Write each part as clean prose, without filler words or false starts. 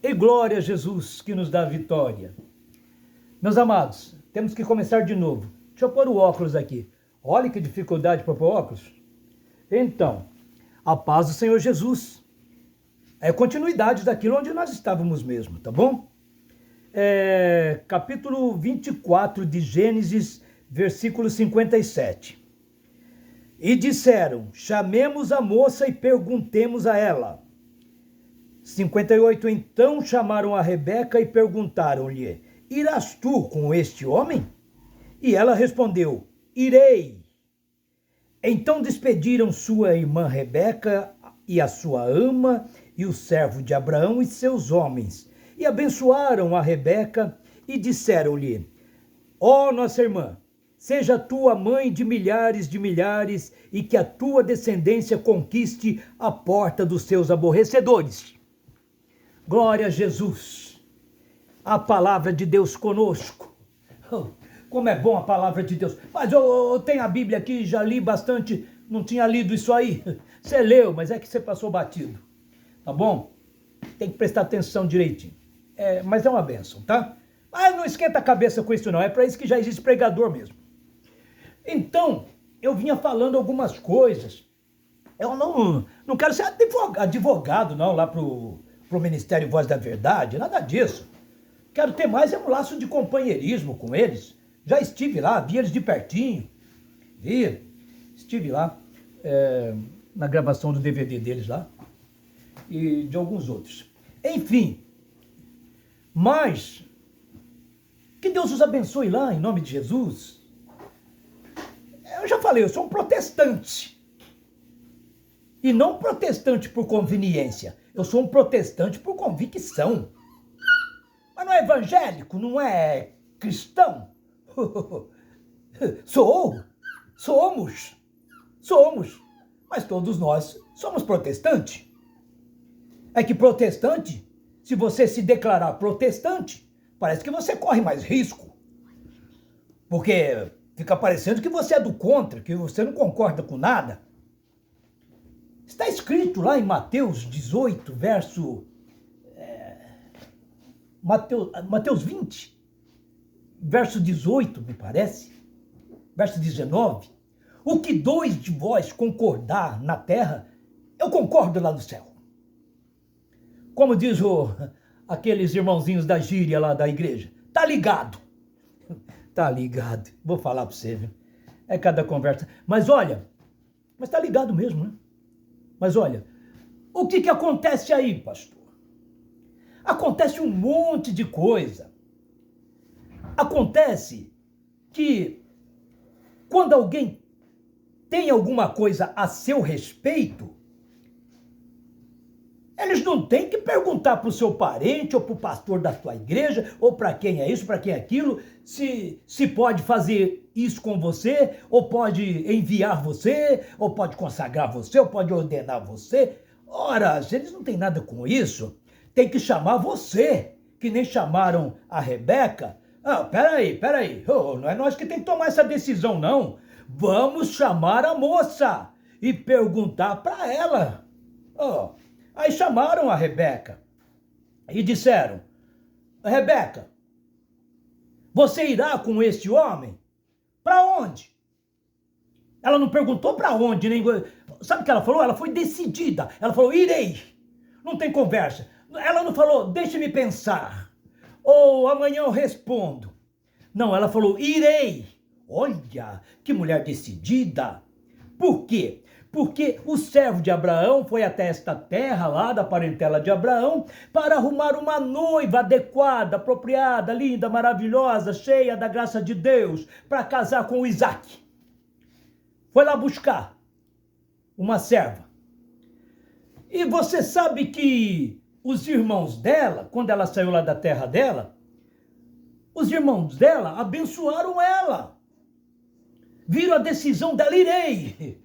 E glória a Jesus que nos dá a vitória. Meus amados, temos que começar de novo. Deixa eu pôr o óculos aqui. Olha que dificuldade para pôr óculos. Então, a paz do Senhor Jesus. É continuidade daquilo onde nós estávamos mesmo, tá bom? Capítulo 24 de Gênesis, versículo 57. E disseram, chamemos a moça e perguntemos a ela. 58. Então chamaram a Rebeca e perguntaram-lhe, irás tu com este homem? E ela respondeu, irei. Então despediram sua irmã Rebeca e a sua ama e o servo de Abraão e seus homens, e abençoaram a Rebeca e disseram-lhe, ó nossa irmã, seja tu a mãe de milhares e que a tua descendência conquiste a porta dos seus aborrecedores. Glória a Jesus, a palavra de Deus conosco. Como é bom a palavra de Deus. Mas eu tenho a Bíblia aqui, já li bastante, não tinha lido isso aí. Você leu, mas é que você passou batido. Tá bom? Tem que prestar atenção direitinho. Mas é uma bênção, tá? Mas não esquenta a cabeça com isso não, é para isso que já existe pregador mesmo. Então, eu vinha falando algumas coisas. Eu não quero ser advogado não, lá pro Ministério Voz da Verdade, nada disso. Quero ter mais um laço de companheirismo com eles. Já estive lá, vi eles de pertinho. Estive lá na gravação do DVD deles lá. E de alguns outros. Enfim. Mas, que Deus os abençoe lá, em nome de Jesus. Eu já falei, eu sou um protestante. E não protestante por conveniência. Eu sou um protestante por convicção. Mas não é evangélico, não é cristão. Somos. Mas todos nós somos protestantes. É que protestante, se você se declarar protestante, parece que você corre mais risco. Porque fica parecendo que você é do contra, que você não concorda com nada. Está escrito lá em Mateus 18, Mateus 20, verso 18, me parece, verso 19. O que dois de vós concordar na terra, eu concordo lá no céu. Como diz aqueles irmãozinhos da gíria lá da igreja, tá ligado? Tá ligado, vou falar para você, viu? É cada conversa. Mas olha, mas tá ligado mesmo, né? Mas olha, o que acontece aí, pastor? Acontece um monte de coisa. Acontece que quando alguém tem alguma coisa a seu respeito, eles não têm que perguntar para o seu parente ou para o pastor da sua igreja ou para quem é isso, para quem é aquilo, se pode fazer isso com você, ou pode enviar você, ou pode consagrar você, ou pode ordenar você. Ora, se eles não têm nada com isso, tem que chamar você, que nem chamaram a Rebeca. Peraí, não é nós que tem que tomar essa decisão, não. Vamos chamar a moça e perguntar para ela. Aí chamaram a Rebeca e disseram, Rebeca, você irá com este homem? Para onde? Ela não perguntou para onde, nem... Sabe o que ela falou? Ela foi decidida. Ela falou, irei. Não tem conversa. Ela não falou, deixe-me pensar. Ou amanhã eu respondo. Não, ela falou, irei. Olha, que mulher decidida. Por quê? Porque o servo de Abraão foi até esta terra lá da parentela de Abraão para arrumar uma noiva adequada, apropriada, linda, maravilhosa, cheia da graça de Deus, para casar com Isaac. Foi lá buscar uma serva. E você sabe que os irmãos dela, quando ela saiu lá da terra dela, os irmãos dela abençoaram ela. Viram a decisão dela, irei.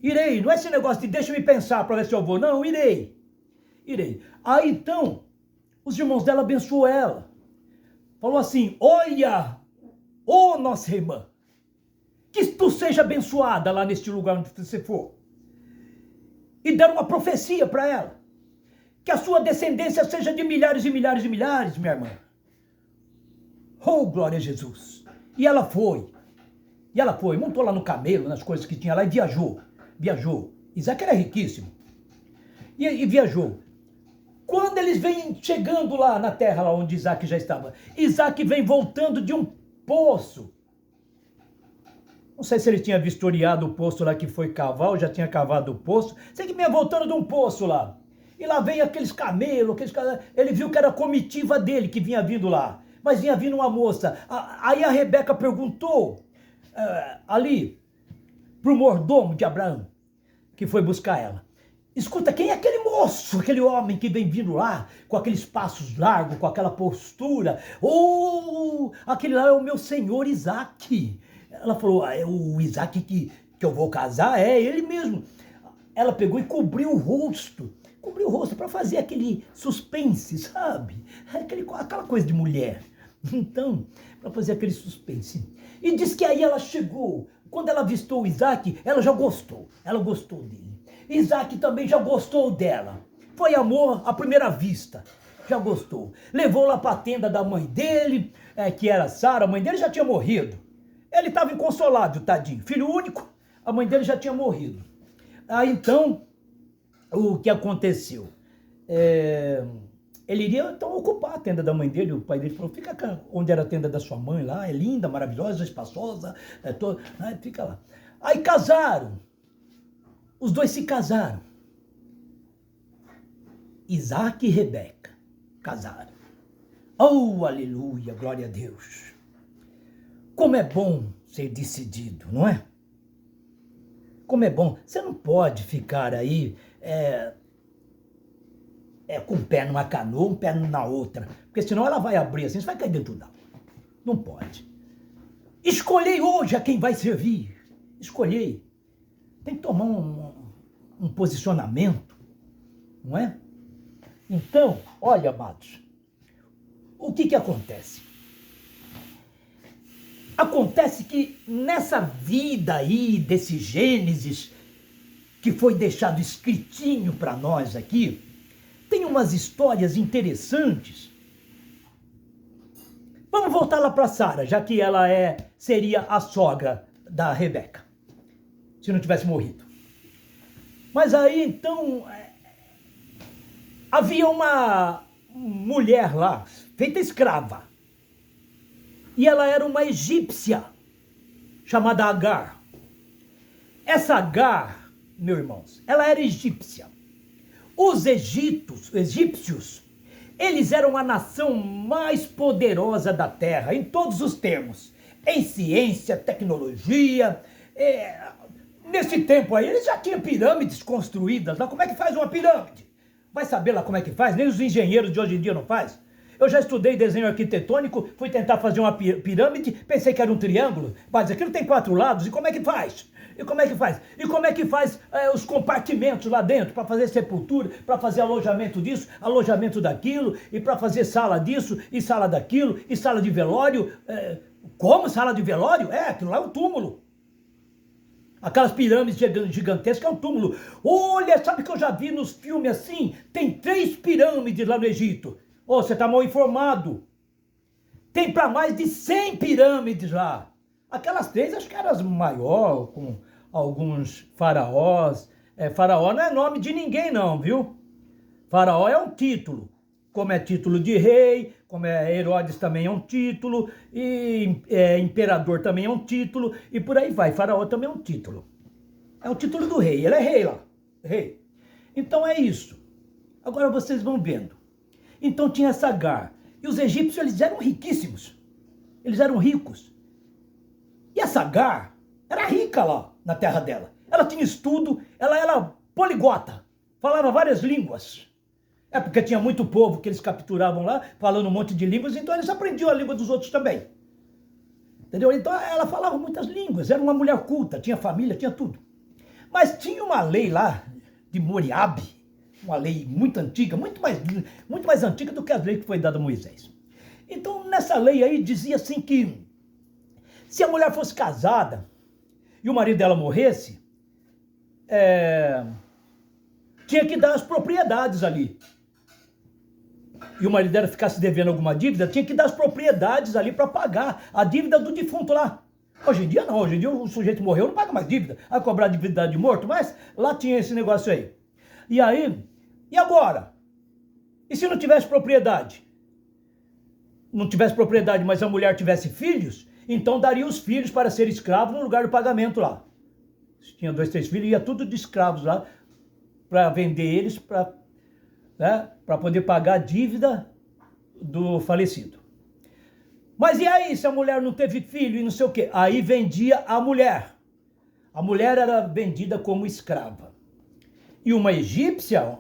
Irei, não é esse negócio de deixa-me pensar para ver se eu vou. Não, irei. Aí então, os irmãos dela abençoou ela. Falou assim, olha, ô nossa irmã, que tu seja abençoada lá neste lugar onde você for. E deram uma profecia para ela. que a sua descendência seja de milhares e milhares e milhares, minha irmã. Oh, glória a Jesus. E ela foi, montou lá no camelo, nas coisas que tinha lá e viajou. Isaac era riquíssimo. E viajou. Quando eles vêm chegando lá na terra, lá onde Isaac já estava, Isaac vem voltando de um poço. Não sei se ele tinha vistoriado o poço lá que foi cavar, ou já tinha cavado o poço. Sei que vinha voltando de um poço lá. E lá vem aqueles camelos, ele viu que era a comitiva dele que vinha vindo lá. Mas vinha vindo uma moça. Aí a Rebeca perguntou ali pro mordomo de Abraão, que foi buscar ela. Escuta, quem é aquele moço, aquele homem que vem vindo lá, com aqueles passos largos, com aquela postura? Aquele lá é o meu senhor Isaac. Ela falou, é o Isaac que eu vou casar? É ele mesmo. Ela pegou e cobriu o rosto para fazer aquele suspense, sabe? Aquela coisa de mulher. Então, para fazer aquele suspense. E diz que aí ela chegou, quando ela avistou o Isaac, ela gostou dele. Isaac também já gostou dela. Foi amor à primeira vista. Já gostou. Levou lá para a tenda da mãe dele, que era Sara. A mãe dele já tinha morrido. Ele estava inconsolado, tadinho. Filho único, a mãe dele já tinha morrido. Aí então, o que aconteceu? Ele iria então ocupar a tenda da mãe dele. O pai dele falou, fica onde era a tenda da sua mãe lá. É linda, maravilhosa, espaçosa. Fica lá. Aí casaram. Os dois se casaram. Isaac e Rebeca casaram. Oh, aleluia, glória a Deus. Como é bom ser decidido, não é? Como é bom. Você não pode ficar aí com um pé numa canoa, um pé na outra. Porque senão ela vai abrir assim, você vai cair dentro d'água. Não pode. Escolhei hoje a quem vai servir. Escolhei. Tem que tomar um posicionamento, não é? Então, olha, amados, o que acontece? Acontece que nessa vida aí, desse Gênesis, que foi deixado escritinho para nós aqui, tem umas histórias interessantes. Vamos voltar lá para Sara, já que ela seria a sogra da Rebeca, se não tivesse morrido. Mas aí, então, havia uma mulher lá, feita escrava. E ela era uma egípcia, chamada Agar. Essa Agar, meus irmãos, ela era egípcia. Os egípcios, eles eram a nação mais poderosa da terra, em todos os termos. Em ciência, tecnologia. Nesse tempo aí, eles já tinham pirâmides construídas lá. Como é que faz uma pirâmide? Vai saber lá como é que faz? Nem os engenheiros de hoje em dia não faz. Eu já estudei desenho arquitetônico, fui tentar fazer uma pirâmide, pensei que era um triângulo, mas aquilo tem 4 lados, e como é que faz? E como é que faz os compartimentos lá dentro, para fazer sepultura, para fazer alojamento disso, alojamento daquilo, e para fazer sala disso, e sala daquilo, e sala de velório. Como sala de velório? Aquilo lá é um túmulo. Aquelas pirâmides gigantescas é um túmulo. Olha, sabe que eu já vi nos filmes assim? Tem 3 pirâmides lá no Egito. Você está mal informado. Tem para mais de 100 pirâmides lá. Aquelas 3 acho que eram as maiores, com alguns faraós. Faraó não é nome de ninguém não, viu? Faraó é um título. Como é título de rei, como Herodes também é um título, e imperador também é um título, e por aí vai. Faraó também é um título. É o título do rei, ele é rei lá. Rei. Então é isso. Agora vocês vão vendo. Então tinha essa Agar. E os egípcios, eles eram riquíssimos. Eles eram ricos. E essa Agar era rica lá na terra dela. Ela tinha estudo, ela era poliglota. Falava várias línguas. Porque tinha muito povo que eles capturavam lá, falando um monte de línguas, então eles aprendiam a língua dos outros também. Entendeu? Então ela falava muitas línguas, era uma mulher culta, tinha família, tinha tudo. Mas tinha uma lei lá de Moriabe, uma lei muito antiga, muito mais antiga do que as leis que foi dada a Moisés. Então nessa lei aí dizia assim que se a mulher fosse casada e o marido dela morresse, tinha que dar as propriedades ali. e o marido dela ficasse devendo alguma dívida, tinha que dar as propriedades ali para pagar a dívida do defunto lá. Hoje em dia não, hoje em dia o sujeito morreu, não paga mais dívida, vai cobrar dívida de morto, mas lá tinha esse negócio aí. E aí, e agora? E se não tivesse propriedade? Não tivesse propriedade, mas a mulher tivesse filhos, então daria os filhos para ser escravos no lugar do pagamento lá. Se tinha 2, 3 filhos, ia tudo de escravos lá, para vender eles, para poder pagar a dívida do falecido. Mas e aí, se a mulher não teve filho e não sei o quê? Aí vendia a mulher. A mulher era vendida como escrava. E uma egípcia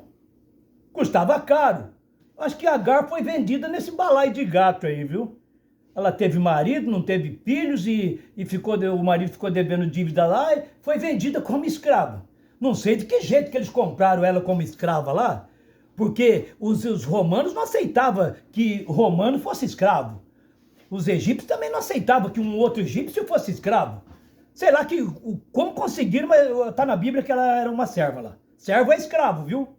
custava caro. Acho que Agar foi vendida nesse balaio de gato aí, viu? Ela teve marido, não teve filhos e o marido ficou devendo dívida lá e foi vendida como escrava. Não sei de que jeito que eles compraram ela como escrava lá, porque os romanos não aceitavam que o romano fosse escravo. Os egípcios também não aceitavam que um outro egípcio fosse escravo. Sei lá como conseguiram, mas tá na Bíblia que ela era uma serva lá. Servo é escravo, viu?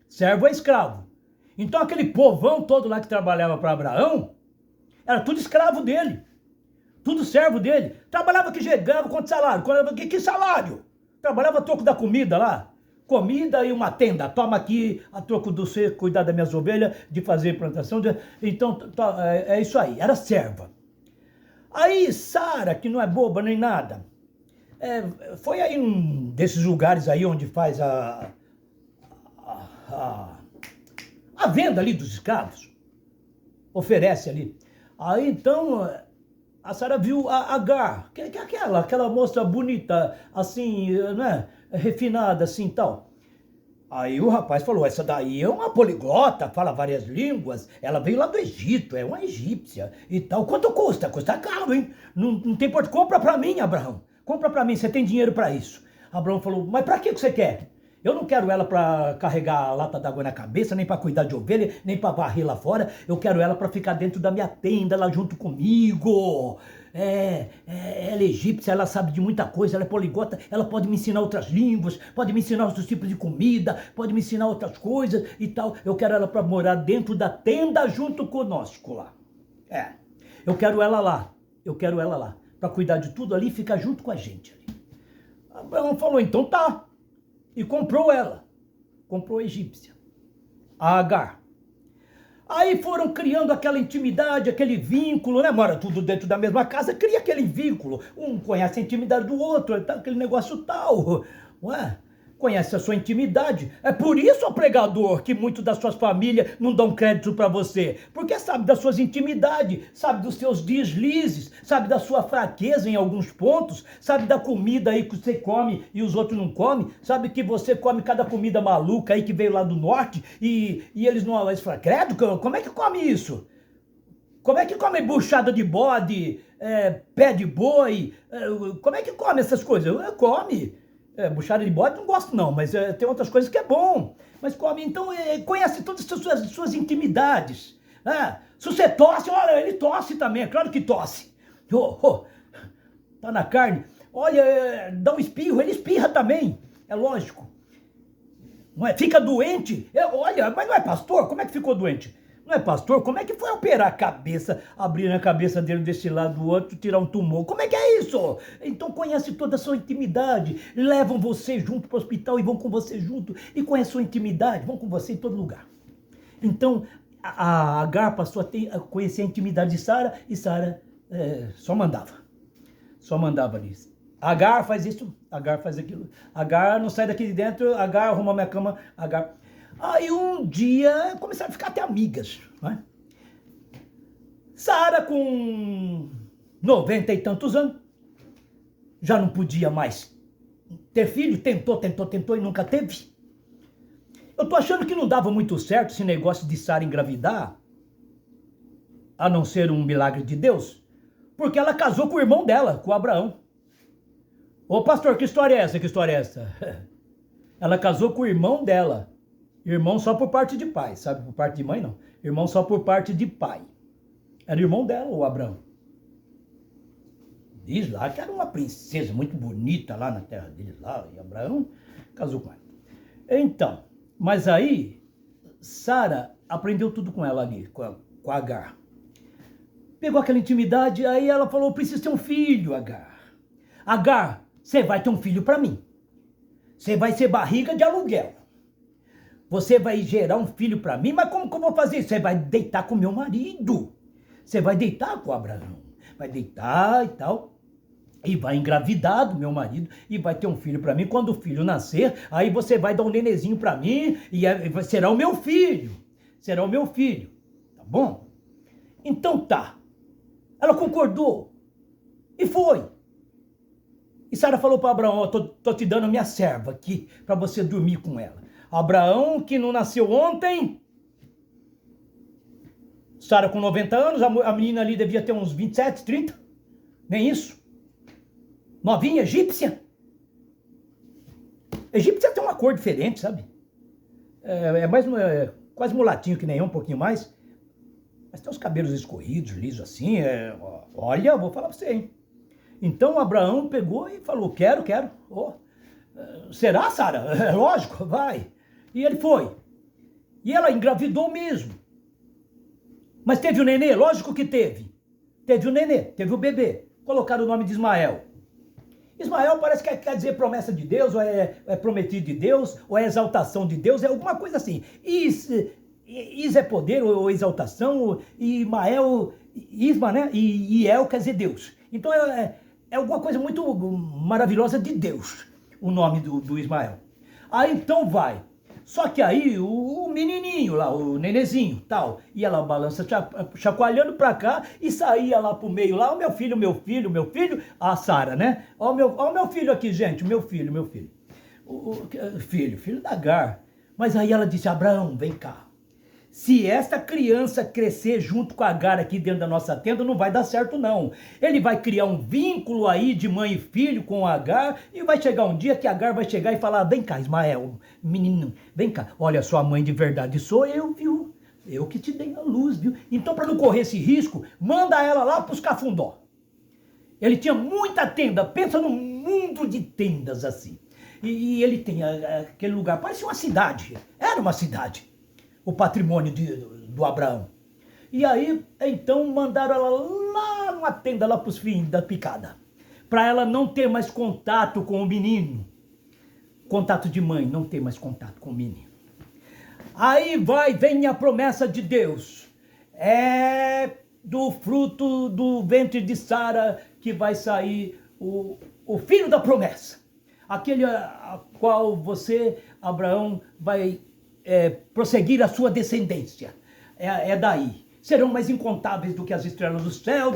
Servo é escravo. Então aquele povão todo lá que trabalhava para Abraão, era tudo escravo dele. Tudo servo dele. Trabalhava que chegava, quanto salário? Que salário? Trabalhava a troco da comida lá. Comida e uma tenda. Toma aqui a troco do você cuidar das minhas ovelhas, de fazer plantação. Então, é isso aí. Era serva. Aí, Sara, que não é boba nem nada, foi aí um desses lugares aí onde faz a venda ali dos escravos. Oferece ali. Aí, então, a Sara viu a Agar, que é aquela moça bonita, assim, né, refinada, assim, tal. Aí o rapaz falou, essa daí é uma poliglota, fala várias línguas, ela veio lá do Egito, é uma egípcia e tal. Quanto custa? Custa caro, hein? Não tem porto. Compra pra mim, Abraão. Compra pra mim, você tem dinheiro pra isso. Abraão falou, mas pra que você quer? Eu não quero ela pra carregar a lata d'água na cabeça, nem pra cuidar de ovelha, nem pra varrer lá fora. Eu quero ela pra ficar dentro da minha tenda, lá junto comigo. Ela é egípcia, ela sabe de muita coisa, ela é poliglota, ela pode me ensinar outras línguas, pode me ensinar outros tipos de comida, pode me ensinar outras coisas e tal. Eu quero ela para morar dentro da tenda junto conosco lá. Eu quero ela lá, para cuidar de tudo ali e ficar junto com a gente ali. Abraão falou, então tá. E comprou ela, comprou a egípcia, a Agar. Aí foram criando aquela intimidade, aquele vínculo, né? Mora tudo dentro da mesma casa, cria aquele vínculo. Um conhece a intimidade do outro, aquele negócio tal, ué? Conhece a sua intimidade. É por isso, ó pregador, que muitas das suas famílias não dão crédito para você. Porque sabe das suas intimidades, sabe dos seus deslizes, sabe da sua fraqueza em alguns pontos, sabe da comida aí que você come e os outros não comem, sabe que você come cada comida maluca aí que veio lá do norte e eles não... Eles falam, credo, como é que come isso? Como é que come buchada de bode, pé de boi? Como é que come essas coisas? Come. Buchada de bode não gosto não, mas tem outras coisas que é bom. Mas come, então conhece todas as suas intimidades. Se você tosse, olha, ele tosse também, é claro que tosse. Tá na carne. Olha, dá um espirro, ele espirra também, é lógico. Não é? Fica doente, olha, mas não é pastor? Como é que ficou doente? Não é pastor? Como é que foi operar a cabeça, abrir a cabeça dele desse lado do outro, tirar um tumor? Como é que é isso? Então conhece toda a sua intimidade, levam você junto para o hospital e vão com você junto, e conhece a sua intimidade, vão com você em todo lugar. Então a Agar passou a conhecer a intimidade de Sara, e Sara só mandava nisso. Agar faz isso, Agar faz aquilo, Agar não sai daqui de dentro, Agar arruma minha cama, Agar... Aí um dia começaram a ficar até amigas, né? Sara com 90 e tantos anos, já não podia mais ter filho, tentou e nunca teve. Eu tô achando que não dava muito certo esse negócio de Sara engravidar, a não ser um milagre de Deus, porque ela casou com o irmão dela, com Abraão. Ô pastor, que história é essa? Que história é essa? Ela casou com o irmão dela. Irmão só por parte de pai, sabe? Por parte de mãe, não. Irmão só por parte de pai. Era irmão dela, o Abraão. Diz lá que era uma princesa muito bonita lá na terra deles, lá, e Abraão casou com ela. Então, mas aí, Sara aprendeu tudo com ela ali, com a Agar. Pegou aquela intimidade, aí ela falou, preciso ter um filho, Agar. Agar, você vai ter um filho para mim. Você vai ser barriga de aluguel. Você vai gerar um filho para mim, mas como que eu vou fazer isso? Você vai deitar com meu marido. Você vai deitar com Abraão. Vai deitar e tal. E vai engravidar do meu marido e vai ter um filho para mim. Quando o filho nascer, aí você vai dar um nenezinho para mim e será o meu filho. Será o meu filho. Tá bom? Então tá. Ela concordou. E foi. E Sara falou para Abraão, ó, tô te dando a minha serva aqui para você dormir com ela. Abraão, que não nasceu ontem. Sara com 90 anos, a menina ali devia ter uns 27, 30. Nem isso. Novinha, egípcia. Egípcia tem uma cor diferente, sabe? Quase mulatinho que nem eu, um pouquinho mais. Mas tem os cabelos escorridos, lisos assim. Olha, vou falar pra você, hein? Então Abraão pegou e falou, quero. Oh, será, Sara? É lógico, vai. E ele foi. E ela engravidou mesmo. Mas teve o nenê? Lógico que teve. Teve o nenê, teve o bebê. Colocaram o nome de Ismael. Ismael parece que quer dizer promessa de Deus, ou é prometido de Deus, ou é exaltação de Deus, é alguma coisa assim. Is é poder ou exaltação, e Isma, né? E El quer dizer Deus. Então é alguma coisa muito maravilhosa de Deus, o nome do Ismael. Aí então vai. Só que aí o menininho lá, o nenezinho, tal, ia lá balança chacoalhando pra cá e saía lá pro meio lá, meu filho, a Sara, né? Ó o meu filho aqui, gente, meu filho. O filho da Agar. Mas aí ela disse, Abraão, vem cá. Se esta criança crescer junto com a Agar aqui dentro da nossa tenda, não vai dar certo não. Ele vai criar um vínculo aí de mãe e filho com a Agar e vai chegar um dia que a Agar vai chegar e falar, vem cá, Ismael, menino, vem cá. Olha, sua mãe de verdade sou eu, viu? Eu que te dei a luz, viu? Então, para não correr esse risco, manda ela lá para os cafundó. Ele tinha muita tenda, pensa num mundo de tendas assim. E ele tem aquele lugar, parecia uma cidade, era uma cidade. O patrimônio do Abraão. E aí, então, mandaram ela lá numa tenda, lá para os fins da picada. Para ela não ter mais contato com o menino. Contato de mãe, não ter mais contato com o menino. Aí vem a promessa de Deus. É do fruto do ventre de Sara que vai sair o filho da promessa. Aquele a qual você, Abraão, vai prosseguir a sua descendência. É daí. Serão mais incontáveis do que as estrelas do céu,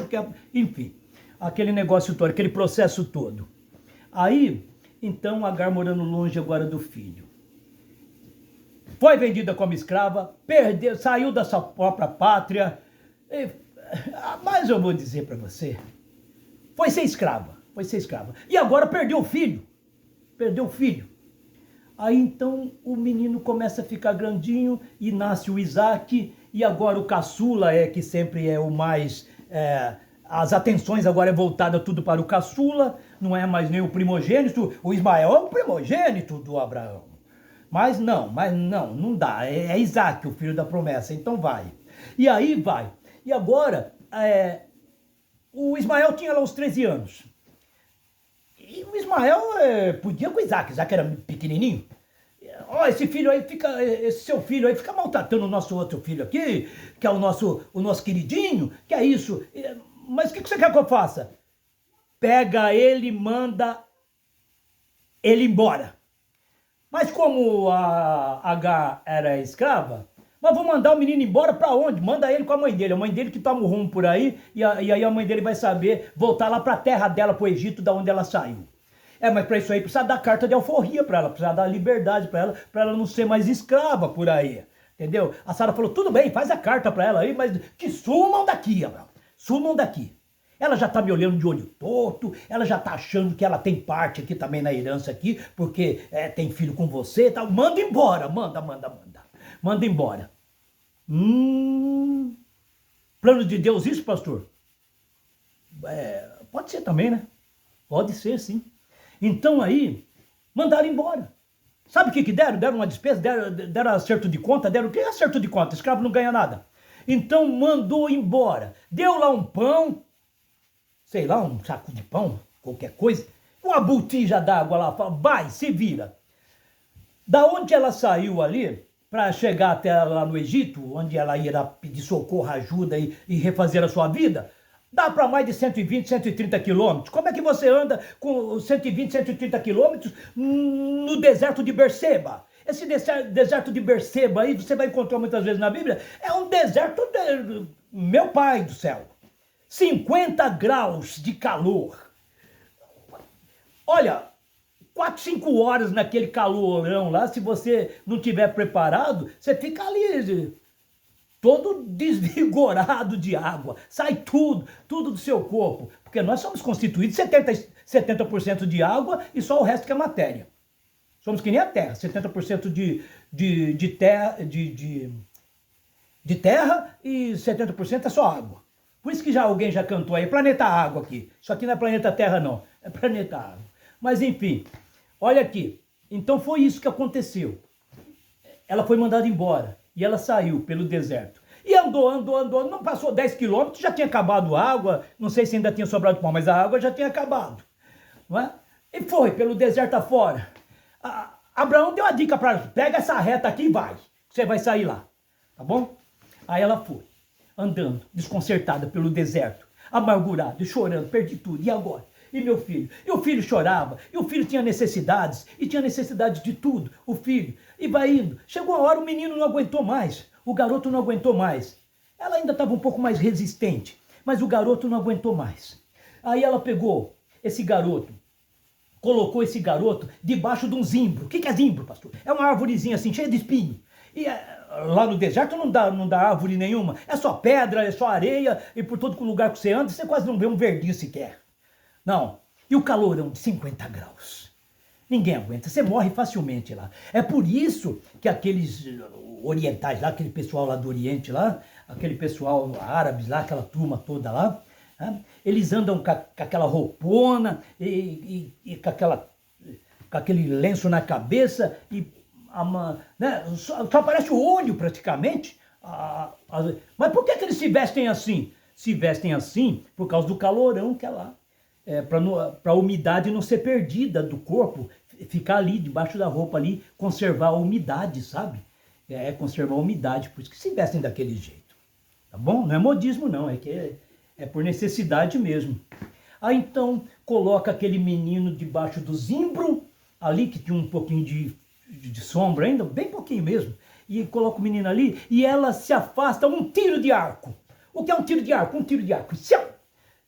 enfim. Aquele negócio todo, aquele processo todo. Aí, então, Agar morando longe agora do filho. Foi vendida como escrava, saiu da sua própria pátria. Mas eu vou dizer para você, foi ser escrava. E agora perdeu o filho. Aí então o menino começa a ficar grandinho e nasce o Isaac, e agora o caçula que sempre é o mais... as atenções agora é voltada tudo para o caçula, não é mais nem o primogênito, o Ismael é o primogênito do Abraão. Mas não dá, é Isaac, o filho da promessa, então vai. E aí vai. E agora, o Ismael tinha lá uns 13 anos. E o Ismael podia com o Isaac era pequenininho. Esse seu filho aí fica maltratando o nosso outro filho aqui, que é o nosso queridinho, que é isso. Mas o que você quer que eu faça? Pega ele e manda ele embora. Mas como a Agar era escrava, mas vou mandar o menino embora para onde? Manda ele com a mãe dele que toma o rumo por aí, e aí a mãe dele vai saber voltar lá para a terra dela, para o Egito, da onde ela saiu. Mas para isso aí precisa dar carta de alforria para ela, precisa dar liberdade para ela não ser mais escrava por aí, entendeu? A Sara falou, tudo bem, faz a carta para ela aí, mas que sumam daqui, Abraão, sumam daqui. Ela já tá me olhando de olho torto, ela já tá achando que ela tem parte aqui também na herança aqui, porque tem filho com você e tal. Manda embora, manda embora. Plano de Deus isso, pastor? Pode ser também, né? Pode ser, sim. Então aí, mandaram embora. Sabe o que deram? Deram uma despesa, deram acerto de conta, deram o que? Acerto de conta, escravo não ganha nada. Então mandou embora, deu lá um pão, sei lá, um saco de pão, qualquer coisa, uma botija d'água lá, fala, vai, se vira. Da onde ela saiu ali, para chegar até lá no Egito, onde ela ia pedir socorro, ajuda e refazer a sua vida, dá para mais de 120, 130 quilômetros. Como é que você anda com 120, 130 quilômetros no deserto de Berseba? Esse deserto de Berseba aí, você vai encontrar muitas vezes na Bíblia, é um deserto, meu pai do céu, 50 graus de calor. Olha, 4, 5 horas naquele calorão lá, se você não tiver preparado, você fica ali todo desvigorado de água, sai tudo do seu corpo, porque nós somos constituídos 70% de água e só o resto que é matéria. Somos que nem a Terra, 70% de terra e 70% é só água. Por isso que alguém já cantou aí, planeta água aqui. Isso aqui não é planeta Terra não, é planeta água. Mas enfim, olha aqui, então foi isso que aconteceu. Ela foi mandada embora e ela saiu pelo deserto. E andou, não passou 10 quilômetros, já tinha acabado a água, não sei se ainda tinha sobrado pão, mas a água já tinha acabado. Não é? E foi pelo deserto afora. Abraão deu a dica para ela, pega essa reta aqui e vai, você vai sair lá, tá bom? Aí ela foi, andando, desconcertada pelo deserto, amargurada, chorando, perdi tudo, e agora? E meu filho? E o filho chorava, e o filho tinha necessidades, e tinha necessidade de tudo, o filho. E vai indo. Chegou a hora, o menino não aguentou mais, o garoto não aguentou mais. Ela ainda estava um pouco mais resistente, mas o garoto não aguentou mais. Aí ela pegou esse garoto, colocou esse garoto debaixo de um zimbro. O que é zimbro, pastor? É uma árvorezinha assim, cheia de espinho. E lá no deserto não dá árvore nenhuma, é só pedra, é só areia, e por todo lugar que você anda, você quase não vê um verdinho sequer. Não. E o calorão de 50 graus. Ninguém aguenta, você morre facilmente lá. É por isso que aqueles orientais lá, aquele pessoal lá do Oriente lá, aquele pessoal árabes lá, aquela turma toda lá, né? Eles andam com aquela roupona e com aquele lenço na cabeça e né? Só aparece o olho praticamente. Mas por que eles se vestem assim? Se vestem assim por causa do calorão que é lá. Para a umidade não ser perdida do corpo, ficar ali debaixo da roupa ali, conservar a umidade, sabe? Conservar a umidade, por isso que se vestem daquele jeito, tá bom? Não é modismo não, é por necessidade mesmo. Aí então coloca aquele menino debaixo do zimbro, ali que tinha um pouquinho de sombra ainda, bem pouquinho mesmo, e coloca o menino ali e ela se afasta, um tiro de arco. O que é um tiro de arco? Um tiro de arco.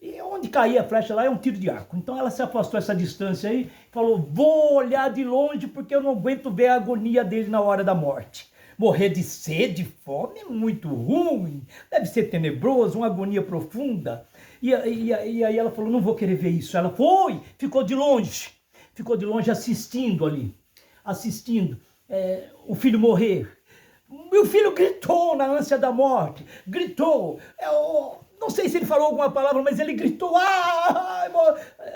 E onde caía a flecha lá é um tiro de arco. Então ela se afastou essa distância aí, falou, vou olhar de longe porque eu não aguento ver a agonia dele na hora da morte. Morrer de sede, fome é muito ruim, deve ser tenebroso, uma agonia profunda. E aí ela falou, não vou querer ver isso. Ela ficou de longe assistindo ali, o filho morrer. Meu filho gritou na ânsia da morte, gritou, não sei se ele falou alguma palavra, mas ele gritou,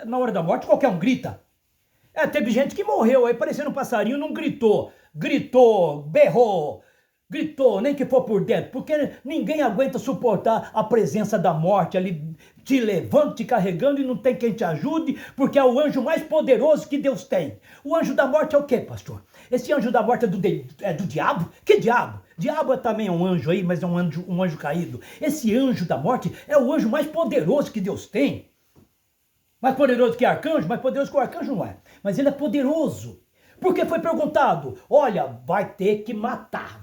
na hora da morte qualquer um grita. Teve gente que morreu aí parecendo um passarinho, não gritou, berrou, gritou, nem que for por dentro, porque ninguém aguenta suportar a presença da morte ali, te levando, te carregando e não tem quem te ajude, porque é o anjo mais poderoso que Deus tem. O anjo da morte é o quê, pastor? Esse anjo da morte é do diabo? Que diabo? Diabo também é um anjo aí, mas é um anjo caído. Esse anjo da morte é o anjo mais poderoso que Deus tem. Mais poderoso que arcanjo? Mais poderoso que o arcanjo não é. Mas ele é poderoso. Porque foi perguntado, olha, vai ter que matar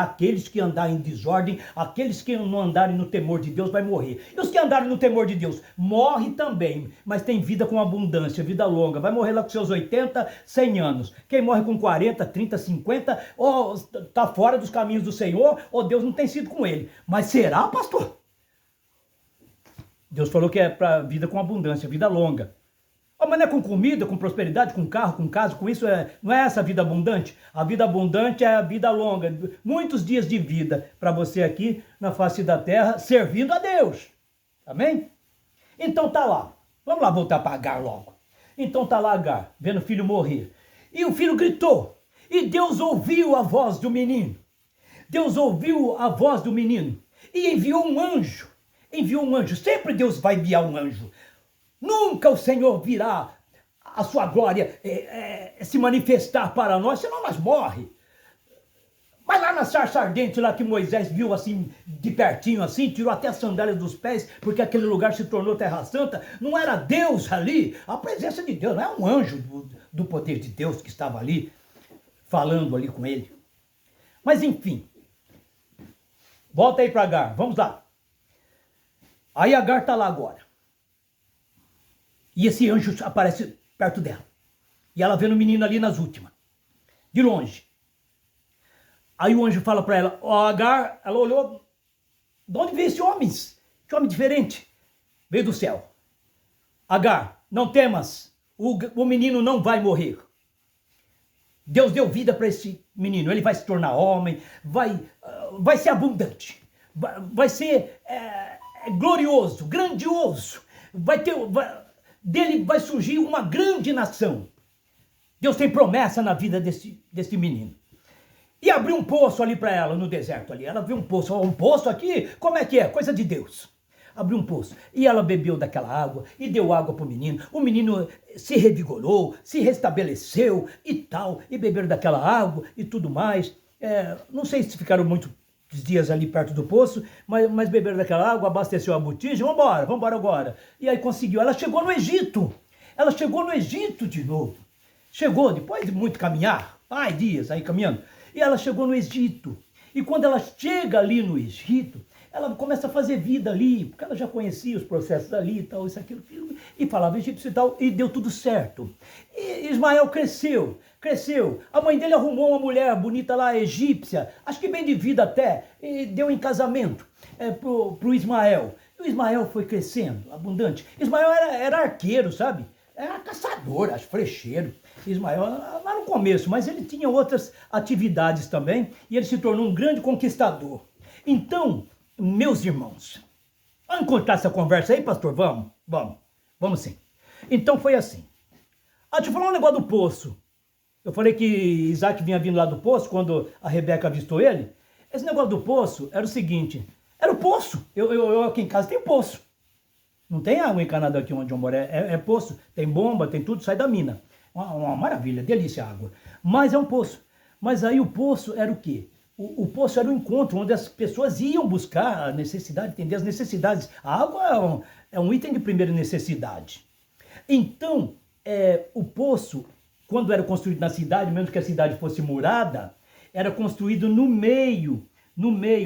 aqueles que andarem em desordem, aqueles que não andarem no temor de Deus vai morrer. E os que andarem no temor de Deus, morre também, mas tem vida com abundância, vida longa, vai morrer lá com seus 80, 100 anos. Quem morre com 40, 30, 50, ou está fora dos caminhos do Senhor, ou Deus não tem sido com ele. Mas será, pastor? Deus falou que é para vida com abundância, vida longa. Mas não é com comida, com prosperidade, com carro, com casa, com isso, não é essa a vida abundante? A vida abundante é a vida longa, muitos dias de vida para você aqui na face da terra, servindo a Deus. Amém? Então tá lá, vamos lá voltar para Agar logo. Então tá lá Agar, vendo o filho morrer. E o filho gritou. E Deus ouviu a voz do menino. Deus ouviu a voz do menino e enviou um anjo. Enviou um anjo. Sempre Deus vai enviar um anjo. Nunca o Senhor virá a sua glória se manifestar para nós, senão nós morremos. Mas lá na sarça ardente, lá que Moisés viu assim, de pertinho assim, tirou até as sandálias dos pés, porque aquele lugar se tornou terra santa, não era Deus ali, a presença de Deus, não é um anjo do poder de Deus que estava ali, falando ali com ele. Mas enfim, volta aí para Agar, vamos lá. Aí Agar está lá agora. E esse anjo aparece perto dela. E ela vendo o menino ali nas últimas, de longe. Aí o anjo fala para ela, ó Agar, ela olhou, de onde veio esse homem? Que homem diferente. Veio do céu. Agar, não temas, o menino não vai morrer. Deus deu vida para esse menino, ele vai se tornar homem, vai ser abundante, vai ser glorioso, grandioso, dele vai surgir uma grande nação. Deus tem promessa na vida desse menino. E abriu um poço ali para ela, no deserto ali. Ela viu um poço aqui, como é que é? Coisa de Deus. Abriu um poço. E ela bebeu daquela água e deu água para o menino. O menino se revigorou, se restabeleceu e tal. E beberam daquela água e tudo mais. Não sei se ficaram muitos dias ali perto do poço, mas beberam daquela água, abasteceu a botija. Vambora agora. E aí conseguiu. Ela chegou no Egito. Ela chegou no Egito de novo. Chegou, depois de muito caminhar, dias aí caminhando. E ela chegou no Egito. E quando ela chega ali no Egito, ela começa a fazer vida ali, porque ela já conhecia os processos ali e tal, isso, aquilo, e falava egípcio e tal, e deu tudo certo. E Ismael cresceu. A mãe dele arrumou uma mulher bonita lá, egípcia, acho que bem de vida até, e deu em casamento pro Ismael. E o Ismael foi crescendo, abundante. Ismael era arqueiro, sabe? Era caçador, acho, flecheiro. Ismael, lá no começo, mas ele tinha outras atividades também, e ele se tornou um grande conquistador. Então, meus irmãos, vamos contar essa conversa aí, pastor? Vamos sim. Então foi assim. Deixa eu falar um negócio do poço. Eu falei que Isaac vinha vindo lá do poço, quando a Rebeca avistou ele. Esse negócio do poço era o seguinte, era o poço. Eu aqui em casa tenho poço. Não tem água encanada aqui onde eu moro, é poço. Tem bomba, tem tudo, sai da mina. Uma maravilha, delícia a água. Mas é um poço. Mas aí o poço era o quê? O poço era um encontro onde as pessoas iam buscar a necessidade, entender as necessidades. A água é um item de primeira necessidade. Então, o poço, quando era construído na cidade, mesmo que a cidade fosse murada, era construído no meio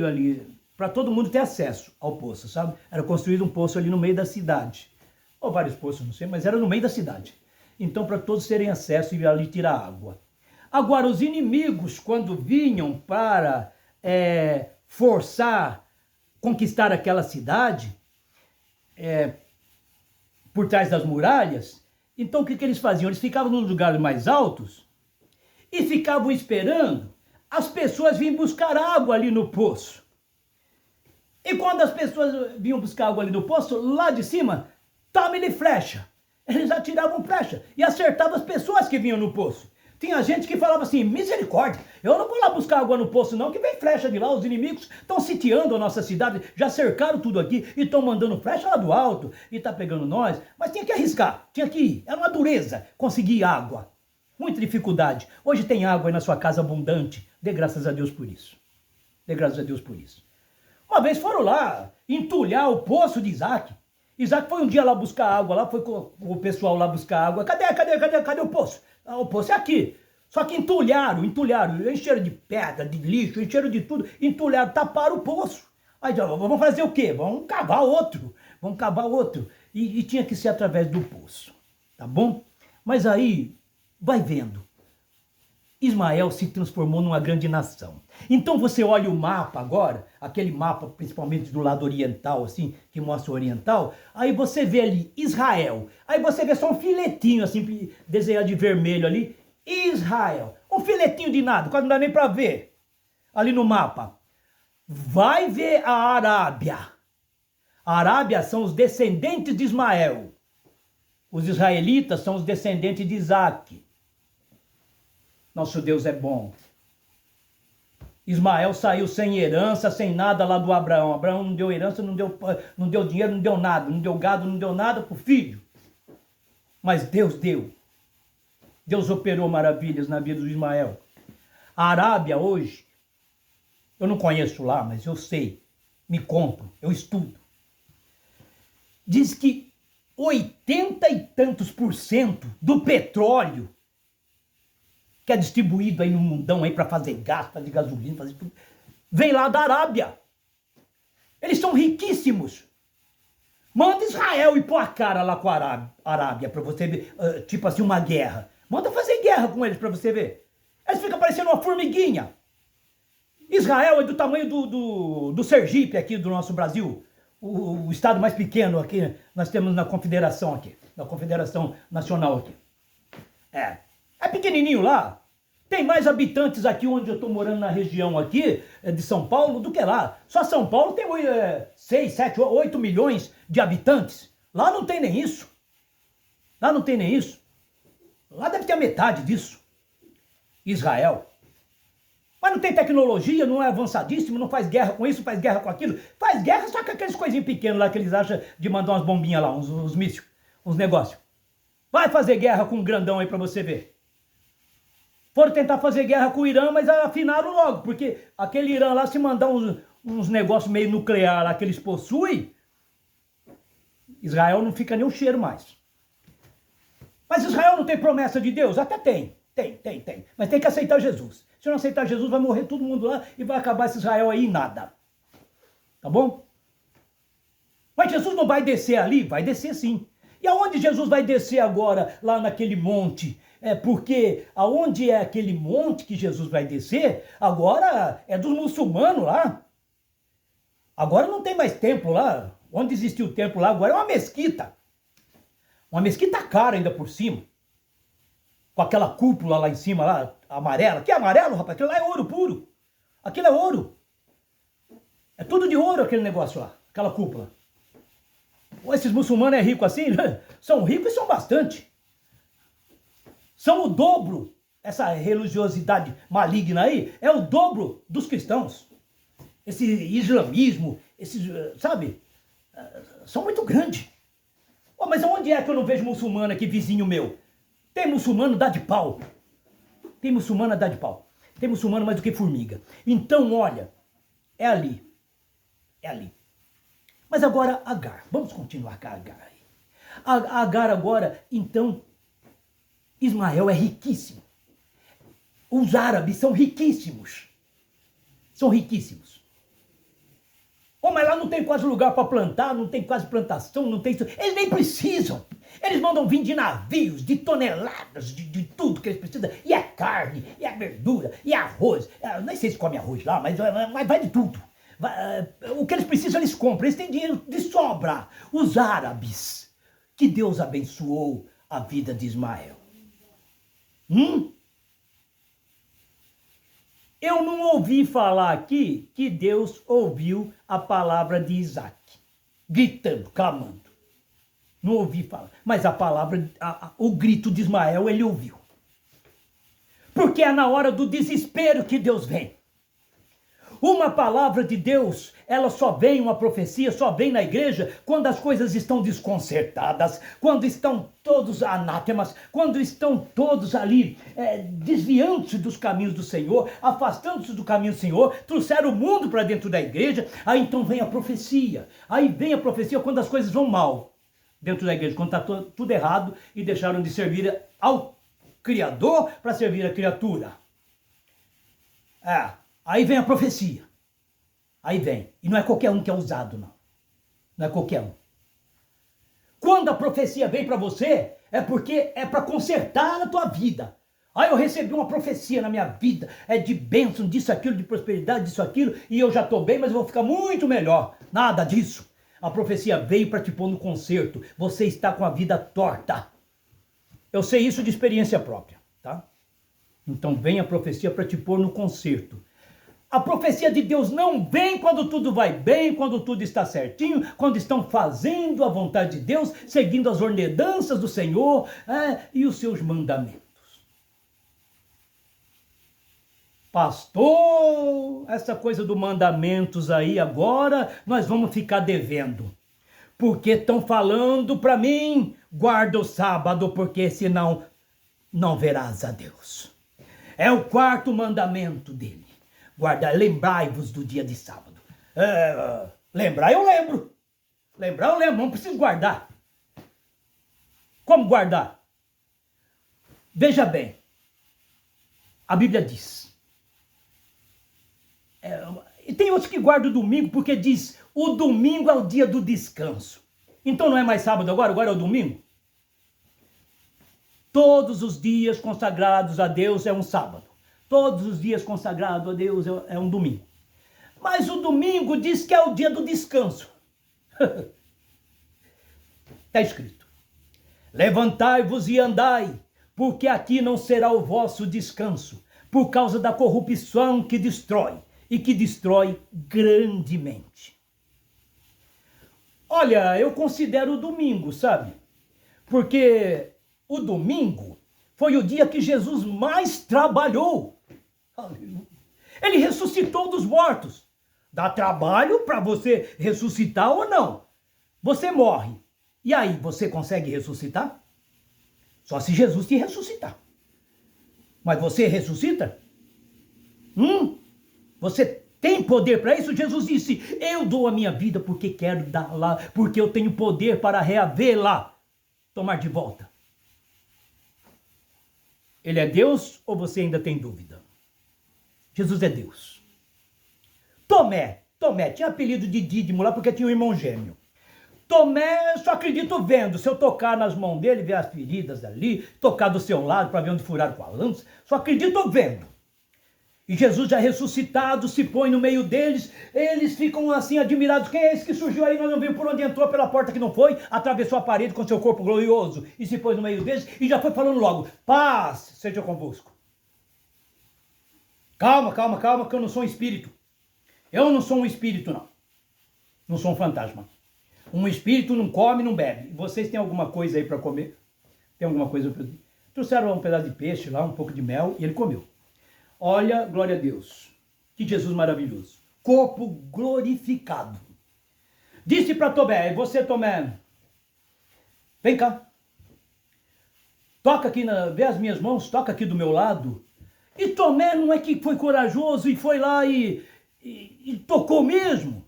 ali, para todo mundo ter acesso ao poço, sabe? Era construído um poço ali no meio da cidade. Ou vários poços, não sei, mas era no meio da cidade. Então, para todos terem acesso e ali tirar água. Agora, os inimigos, quando vinham para conquistar aquela cidade, por trás das muralhas, então o que eles faziam? Eles ficavam nos lugares mais altos e ficavam esperando as pessoas virem buscar água ali no poço. E quando as pessoas vinham buscar água ali no poço, lá de cima, tome-lhe flecha. Eles atiravam flecha e acertavam as pessoas que vinham no poço. Tinha gente que falava assim, misericórdia, eu não vou lá buscar água no poço não, que vem flecha de lá, os inimigos estão sitiando a nossa cidade, já cercaram tudo aqui e estão mandando flecha lá do alto e está pegando nós. Mas tinha que arriscar, tinha que ir, era uma dureza conseguir água. Muita dificuldade. Hoje tem água aí na sua casa abundante, dê graças a Deus por isso. Dê graças a Deus por isso. Uma vez foram lá entulhar o poço de Isaac. Isaac foi um dia lá buscar água, lá foi com o pessoal lá buscar água. Cadê o poço? O poço é aqui. Só que entulharam, encheram de pedra, de lixo, encheram de tudo, entulharam, taparam o poço. Aí vamos fazer o quê? Vamos cavar outro. E tinha que ser através do poço, tá bom? Mas aí, vai vendo. Ismael se transformou numa grande nação. Então você olha o mapa agora, aquele mapa principalmente do lado oriental, assim, que mostra o oriental, aí você vê ali Israel, aí você vê só um filetinho assim, desenhado de vermelho ali, Israel, um filetinho de nada, quase não dá nem para ver, ali no mapa. Vai ver a Arábia. A Arábia são os descendentes de Ismael. Os israelitas são os descendentes de Isaac. Nosso Deus é bom. Ismael saiu sem herança, sem nada lá do Abraão. Abraão não deu herança, não deu dinheiro, não deu nada. Não deu gado, não deu nada para o filho. Mas Deus deu. Deus operou maravilhas na vida do Ismael. A Arábia hoje, eu não conheço lá, mas eu sei. Me conto, eu estudo. Diz que 80 e tantos % do petróleo que é distribuído aí no mundão aí para fazer gás, fazer gasolina, fazer tudo, vem lá da Arábia. Eles são riquíssimos. Manda Israel ir pôr a cara lá com a Arábia para você ver, tipo assim, uma guerra. Manda fazer guerra com eles para você ver. Eles ficam parecendo uma formiguinha. Israel é do tamanho do Sergipe aqui do nosso Brasil. O estado mais pequeno aqui, nós temos na Confederação aqui. Na Confederação Nacional aqui. É pequenininho lá. Tem mais habitantes aqui onde eu estou morando na região aqui de São Paulo do que lá. Só São Paulo tem 6, 7, 8 milhões de habitantes. Lá não tem nem isso. Lá não tem nem isso. Lá deve ter a metade disso. Israel. Mas não tem tecnologia, não é avançadíssimo, não faz guerra com isso, faz guerra com aquilo. Faz guerra só com aqueles coisinhos pequenos lá que eles acham de mandar umas bombinhas lá, uns mísseis, uns negócios. Vai fazer guerra com um grandão aí pra você ver. Foram tentar fazer guerra com o Irã, mas afinaram logo, porque aquele Irã lá, se mandar uns negócios meio nuclear lá que eles possuem, Israel não fica nem o cheiro mais. Mas Israel não tem promessa de Deus? Até tem. Tem. Mas tem que aceitar Jesus. Se não aceitar Jesus, vai morrer todo mundo lá e vai acabar esse Israel aí em nada. Tá bom? Mas Jesus não vai descer ali? Vai descer sim. E aonde Jesus vai descer agora, lá naquele monte? Porque aonde é aquele monte que Jesus vai descer, agora é dos muçulmanos lá. Agora não tem mais templo lá. Onde existiu o templo lá, agora é uma mesquita. Uma mesquita cara ainda por cima. Com aquela cúpula lá em cima, lá, amarela. Que é amarelo, rapaz? Aquilo lá é ouro puro. Aquilo é ouro. É tudo de ouro aquele negócio lá, aquela cúpula. Esses muçulmanos é rico assim, né? São ricos e são bastante. São o dobro, essa religiosidade maligna aí, é o dobro dos cristãos. Esse islamismo, sabe? São muito grandes. Mas aonde é que eu não vejo muçulmano aqui, vizinho meu? Tem muçulmano, dá de pau. Tem muçulmano, dá de pau. Tem muçulmano mais do que formiga. Então, olha, é ali. É ali. Mas agora, Agar. Vamos continuar com a Agar aí. A Agar agora, então, Ismael é riquíssimo. Os árabes são riquíssimos. São riquíssimos. Mas lá não tem quase lugar para plantar, não tem quase plantação, não tem... Eles nem precisam. Eles mandam vir de navios, de toneladas, de tudo que eles precisam. E é carne, e é verdura, e é arroz. Nem sei se come arroz lá, mas vai de tudo. O que eles precisam, eles compram. Eles têm dinheiro de sobra. Os árabes, que Deus abençoou a vida de Ismael. Eu não ouvi falar aqui que Deus ouviu a palavra de Isaac, gritando, clamando. Não ouvi falar. Mas a palavra, o grito de Ismael, ele ouviu. Porque é na hora do desespero que Deus vem. Uma palavra de Deus, ela só vem, uma profecia, só vem na igreja quando as coisas estão desconcertadas, quando estão todos anátemas, quando estão todos ali desviando-se dos caminhos do Senhor, afastando-se do caminho do Senhor, trouxeram o mundo para dentro da igreja, aí então vem a profecia. Aí vem a profecia quando as coisas vão mal dentro da igreja, quando está tudo errado e deixaram de servir ao Criador para servir a criatura. Aí vem a profecia. Aí vem. E não é qualquer um que é usado, não. Não é qualquer um. Quando a profecia vem para você, é porque é para consertar a tua vida. Eu recebi uma profecia na minha vida, de bênção, disso, aquilo, de prosperidade, disso, aquilo, e eu já estou bem, mas eu vou ficar muito melhor. Nada disso. A profecia veio para te pôr no conserto. Você está com a vida torta. Eu sei isso de experiência própria, tá? Então vem a profecia para te pôr no conserto. A profecia de Deus não vem quando tudo vai bem, quando tudo está certinho, quando estão fazendo a vontade de Deus, seguindo as ordenanças do Senhor e os seus mandamentos. pastor, essa coisa do mandamentos aí agora, nós vamos ficar devendo. Porque estão falando para mim, guarda o sábado, porque senão não verás a Deus. É o quarto mandamento dele. Guarda, lembrai-vos do dia de sábado. Lembrar eu lembro. Lembrar eu lembro, não preciso guardar. Como guardar? Veja bem, a Bíblia diz. E tem outros que guardam o domingo porque diz, o domingo é o dia do descanso. Então não é mais sábado agora é o domingo? Todos os dias consagrados a Deus é um sábado. Todos os dias consagrados a Deus é um domingo. Mas o domingo diz que é o dia do descanso. Está escrito. Levantai-vos e andai, porque aqui não será o vosso descanso, por causa da corrupção que destrói, e que destrói grandemente. Olha, eu considero o domingo, sabe? Porque o domingo foi o dia que Jesus mais trabalhou. Ele ressuscitou dos mortos. Dá trabalho para você ressuscitar ou não. Você morre. E aí, você consegue ressuscitar? Só se Jesus te ressuscitar. Mas você ressuscita? Você tem poder para isso? Jesus disse, eu dou a minha vida porque quero dar lá, porque eu tenho poder para reavê-la, tomar de volta. Ele é Deus ou você ainda tem dúvida? Jesus é Deus. Tomé, tinha apelido de Dídimo lá porque tinha um irmão gêmeo. Tomé, só acredito vendo. Se eu tocar nas mãos dele, ver as feridas ali, tocar do seu lado para ver onde furaram com a lança, só acredito vendo. E Jesus já ressuscitado se põe no meio deles, eles ficam assim admirados. Quem é esse que surgiu aí? Nós não vimos por onde entrou, pela porta que não foi, atravessou a parede com seu corpo glorioso e se pôs no meio deles e já foi falando logo, paz seja convosco. Calma, que eu não sou um espírito. Eu não sou um espírito, não. Não sou um fantasma. Um espírito não come, não bebe. Vocês têm alguma coisa aí para comer? Tem alguma coisa para... Trouxeram um pedaço de peixe lá, um pouco de mel, e ele comeu. Olha, glória a Deus. Que Jesus maravilhoso. Corpo glorificado. Disse para Tomé, você Tomé, vem cá. Toca aqui, vê as minhas mãos, toca aqui do meu lado. E Tomé não é que foi corajoso e foi lá e tocou mesmo.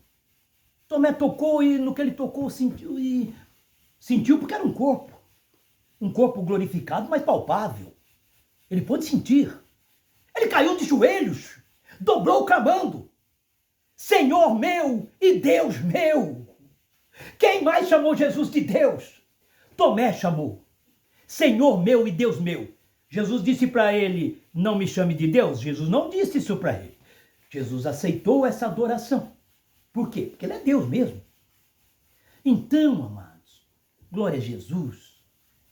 Tomé tocou e no que ele tocou sentiu porque era um corpo glorificado, mas palpável. Ele pôde sentir. Ele caiu de joelhos, dobrou clamando, Senhor meu e Deus meu. Quem mais chamou Jesus de Deus? Tomé chamou, Senhor meu e Deus meu. Jesus disse para ele, não me chame de Deus. Jesus não disse isso para ele. Jesus aceitou essa adoração. Por quê? Porque ele é Deus mesmo. Então, amados, glória a Jesus,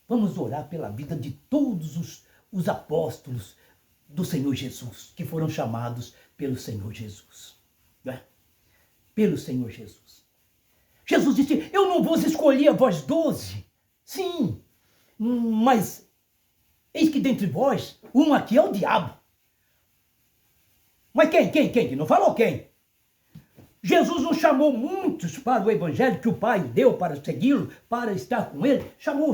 vamos orar pela vida de todos os apóstolos do Senhor Jesus, que foram chamados pelo Senhor Jesus. Né? Pelo Senhor Jesus. Jesus disse, eu não vos escolhi a vós 12. Sim, mas eis que dentre vós, um aqui é o diabo. Mas quem? Não falou quem? Jesus não chamou muitos para o evangelho que o Pai deu para segui-lo, para estar com ele. Chamou.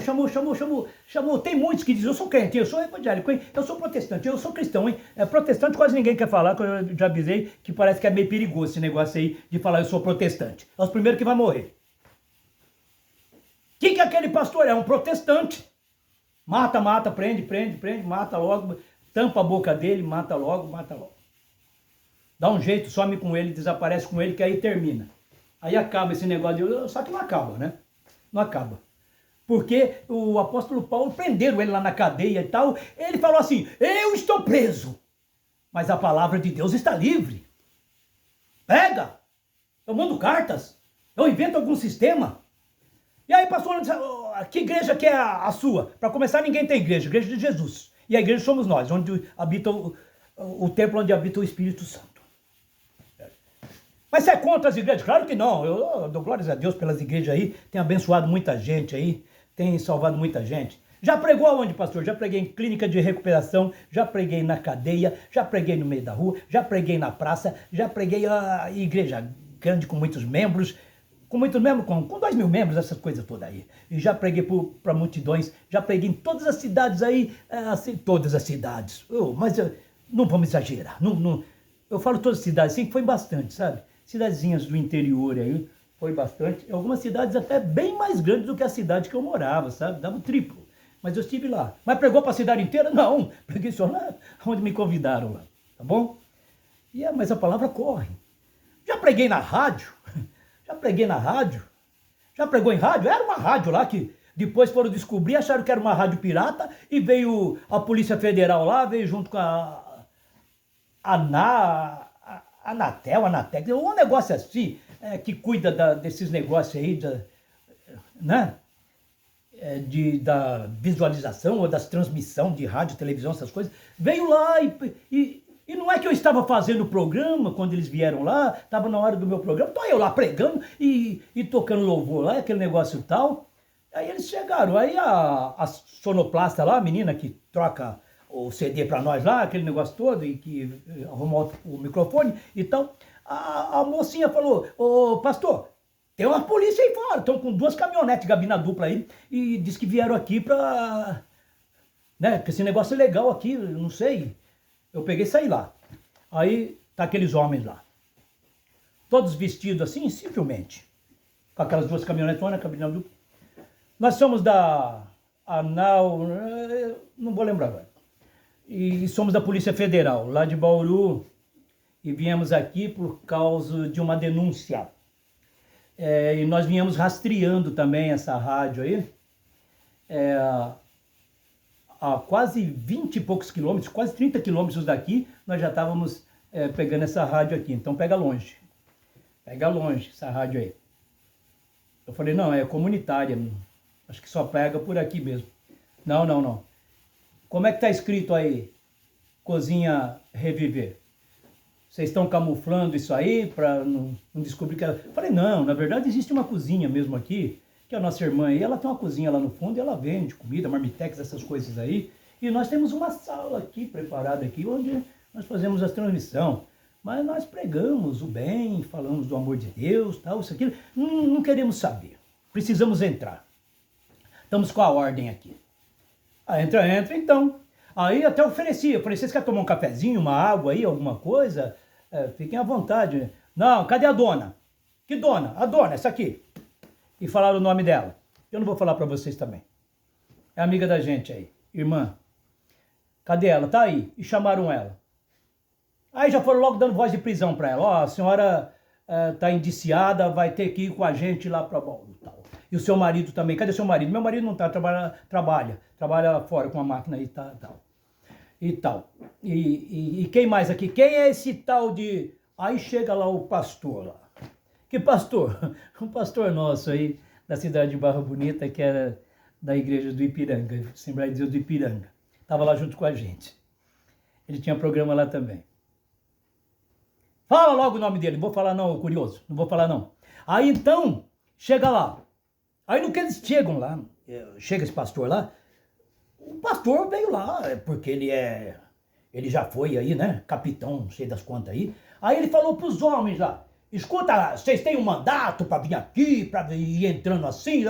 Tem muitos que dizem, eu sou crente, eu sou evangélico, hein? Eu sou protestante, eu sou cristão, hein? Protestante quase ninguém quer falar, que eu já avisei que parece que é meio perigoso esse negócio aí de falar eu sou protestante. É os primeiros que vão morrer. O que aquele pastor é? Um protestante. Mata, prende, mata logo, tampa a boca dele, mata logo. Dá um jeito, some com ele, desaparece com ele, que aí termina. Aí acaba esse negócio de... Só que não acaba, né? Não acaba. Porque o apóstolo Paulo prenderam ele lá na cadeia e tal. Ele falou assim, eu estou preso, mas a palavra de Deus está livre. Pega! Eu mando cartas. Eu invento algum sistema. E aí, pastor, que igreja que é a sua? Para começar, ninguém tem igreja. Igreja de Jesus. E a igreja somos nós, onde habita o templo onde habita o Espírito Santo. Mas você é contra as igrejas? Claro que não. Eu dou glórias a Deus pelas igrejas aí. Tem abençoado muita gente aí. Tem salvado muita gente. Já pregou aonde, pastor? Já preguei em clínica de recuperação, já preguei na cadeia, já preguei no meio da rua, já preguei na praça, já preguei a igreja grande com muitos membros, com 2.000 membros, essas coisas todas aí. E já preguei para multidões, já preguei em todas as cidades aí, assim, todas as cidades. Mas não vamos exagerar, eu falo todas as cidades, sim, foi bastante, sabe? Cidadezinhas do interior aí, foi bastante. Algumas cidades até bem mais grandes do que a cidade que eu morava, sabe? Dava o triplo. Mas eu estive lá. Mas pregou para a cidade inteira? Não. Preguei só lá onde me convidaram lá. Tá bom? Mas a palavra corre. Já preguei na rádio. Já preguei na rádio. Já pregou em rádio? Era uma rádio lá que depois foram descobrir, acharam que era uma rádio pirata e veio a Polícia Federal lá, veio junto com a Anatel, Anatec, um negócio assim, que cuida desses negócios aí, né? Da visualização ou das transmissão de rádio, televisão, essas coisas, veio lá e não é que eu estava fazendo o programa quando eles vieram lá, estava na hora do meu programa, estou eu lá pregando e tocando louvor lá, aquele negócio tal. Aí eles chegaram, aí a sonoplasta lá, a menina que troca o CD para nós lá, aquele negócio todo, e que arrumou o microfone e tal, a mocinha falou, ô pastor, tem uma polícia aí fora, estão com 2 caminhonetes, gabina dupla aí, e diz que vieram aqui pra... né, que esse negócio é legal aqui, eu não sei. Eu peguei e saí lá. Aí tá aqueles homens lá, todos vestidos assim, simplesmente, com aquelas 2 caminhonetes, uma cabina dupla. Nós somos da ANAL, não vou lembrar agora, e somos da Polícia Federal, lá de Bauru, e viemos aqui por causa de uma denúncia. E nós viemos rastreando também essa rádio aí, a quase 20 e poucos quilômetros, quase 30 quilômetros daqui, nós já estávamos pegando essa rádio aqui. Então pega longe essa rádio aí. Eu falei, não, é comunitária, acho que só pega por aqui mesmo. Não. Como é que está escrito aí, Cozinha Reviver? Vocês estão camuflando isso aí para não descobrir que ela... Eu falei, não, na verdade existe uma cozinha mesmo aqui, que a nossa irmã aí, ela tem uma cozinha lá no fundo e ela vende comida, marmitex, essas coisas aí. E nós temos uma sala aqui, preparada aqui, onde nós fazemos a transmissão. Mas nós pregamos o bem, falamos do amor de Deus, tal, isso aqui. Não queremos saber. Precisamos entrar. Estamos com a ordem aqui. Entra então. Aí até ofereci, vocês querem tomar um cafezinho, uma água aí, alguma coisa? Fiquem à vontade. Não, cadê a dona? Que dona? A dona, essa aqui. E falaram o nome dela. Eu não vou falar para vocês também. É amiga da gente aí, irmã. Cadê ela? Tá aí. E chamaram ela. Aí já foram logo dando voz de prisão para ela. Ó, a senhora tá indiciada, vai ter que ir com a gente lá para Bauru. E o seu marido também. Cadê seu marido? Meu marido não tá, trabalha fora com a máquina e tal. E quem mais aqui? Quem é esse tal de... Aí chega lá o pastor lá. Que pastor? Um pastor nosso aí, da cidade de Barra Bonita, que era da igreja do Ipiranga, Assembleia de Deus do Ipiranga. Estava lá junto com a gente. Ele tinha programa lá também. Fala logo o nome dele, não vou falar não, curioso, não vou falar não. Aí então, chega lá. Aí no que eles chegam lá, chega esse pastor lá, o pastor veio lá, porque ele já foi aí, né, capitão, não sei das quantas aí. Aí ele falou pros homens lá, escuta, vocês têm um mandato para vir aqui, para ir entrando assim?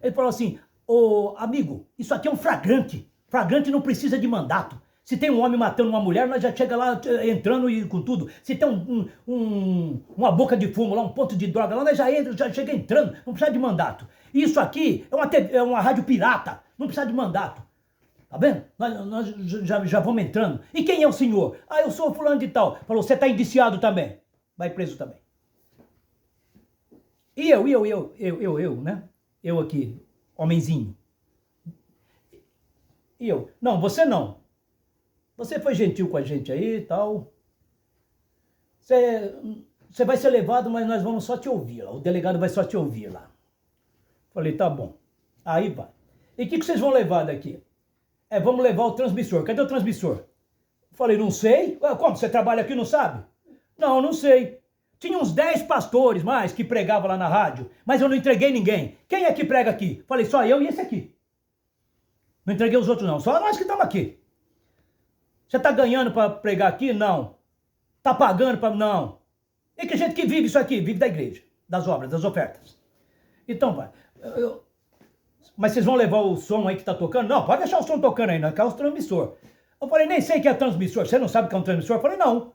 Ele falou assim, ô amigo, isso aqui é um flagrante. Flagrante não precisa de mandato. Se tem um homem matando uma mulher, nós já chega lá entrando e com tudo. Se tem uma boca de fumo lá, um ponto de droga lá, nós já chega entrando, não precisa de mandato. Isso aqui é uma rádio pirata, não precisa de mandato. Tá vendo? Nós já vamos entrando. E quem é o senhor? Eu sou fulano de tal. Falou, você tá indiciado também. Vai preso também. E eu, né? Eu aqui, homenzinho. E eu, não, você não. Você foi gentil com a gente aí e tal. Você vai ser levado, mas nós vamos só te ouvir lá. O delegado vai só te ouvir lá. Falei, tá bom. Aí vai. E o que vocês vão levar daqui? Vamos levar o transmissor. Cadê o transmissor? Falei, não sei. Como? Você trabalha aqui e não sabe? Não sei. Tinha uns 10 pastores mais que pregavam lá na rádio, mas eu não entreguei ninguém. Quem é que prega aqui? Falei, só eu e esse aqui. Não entreguei os outros não, só nós que estamos aqui. Você está ganhando para pregar aqui? Não. Está pagando para... Não. E que gente que vive isso aqui? Vive da igreja, das obras, das ofertas. Então vai. Mas vocês vão levar o som aí que está tocando? Não, pode deixar o som tocando aí, não é o transmissor. Eu falei, nem sei o que é transmissor. Você não sabe o que é um transmissor? Eu falei, não.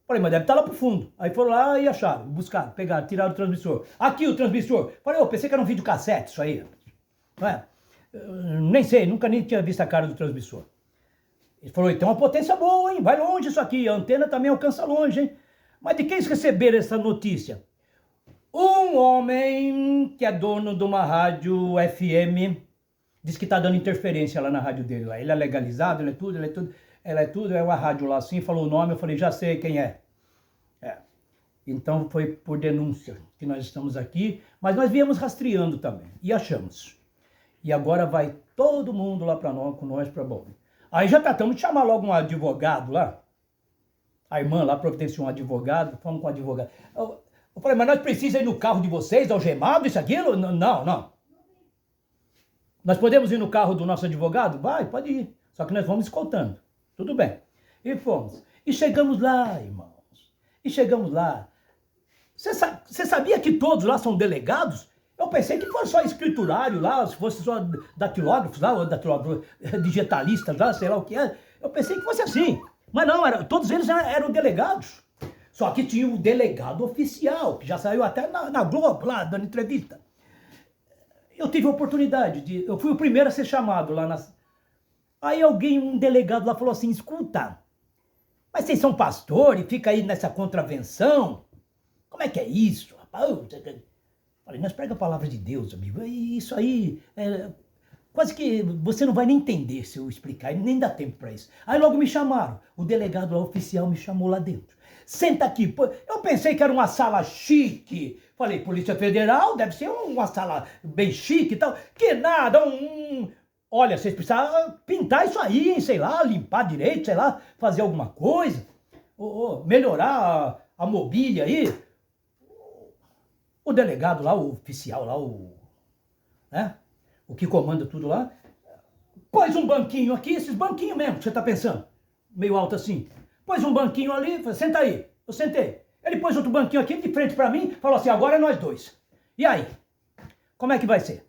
Falei, mas deve estar lá pro fundo. Aí foram lá e acharam, buscaram, pegaram, tiraram o transmissor. Aqui o transmissor. Falei, pensei que era um videocassete isso aí. Não é? Nem sei, nunca nem tinha visto a cara do transmissor. Ele falou, tem uma potência boa, hein? Vai longe isso aqui, a antena também alcança longe, hein? Mas de quem eles receberam essa notícia? Um homem que é dono de uma rádio FM diz que está dando interferência lá na rádio dele. Lá. Ele é legalizado, ele é tudo, é uma rádio lá assim, falou o nome, eu falei, já sei quem é. Então foi por denúncia que nós estamos aqui, mas nós viemos rastreando também, e achamos. E agora vai todo mundo lá para nós, com nós para bom. Aí já tratamos de chamar logo um advogado lá. A irmã lá providenciou um advogado, fomos com o advogado. Eu falei, mas nós precisamos ir no carro de vocês, algemado, isso, aquilo? Não. Nós podemos ir no carro do nosso advogado? Vai, pode ir. Só que nós vamos escoltando. Tudo bem. E fomos. E chegamos lá, irmãos. E chegamos lá. Você sabia que todos lá são delegados? Eu pensei que fosse só escriturário lá, se fosse só datilógrafos lá, ou digitalistas lá, sei lá o que é. Eu pensei que fosse assim. Mas não, todos eles eram delegados. Só que tinha o delegado oficial, que já saiu até na Globo lá, dando entrevista. Eu tive a oportunidade eu fui o primeiro a ser chamado lá Aí um delegado lá falou assim, escuta, mas vocês são pastor e fica aí nessa contravenção? Como é que é isso, rapaz? Falei, nós pregamos a palavra de Deus, amigo, e isso aí, quase que você não vai nem entender se eu explicar, nem dá tempo para isso. Aí logo me chamaram, o delegado lá, oficial me chamou lá dentro. Senta aqui, eu pensei que era uma sala chique. Falei, Polícia Federal, deve ser uma sala bem chique e tal. Que nada, Olha, vocês precisavam pintar isso aí, sei lá, limpar direito, sei lá, fazer alguma coisa. Melhorar a mobília aí. O delegado lá, o oficial lá, o que comanda tudo lá, pôs um banquinho aqui, esses banquinhos mesmo, que você tá pensando, meio alto assim. Pôs um banquinho ali, falei, senta aí. Eu sentei. Ele pôs outro banquinho aqui de frente pra mim, falou assim, agora é nós dois. E aí? Como é que vai ser?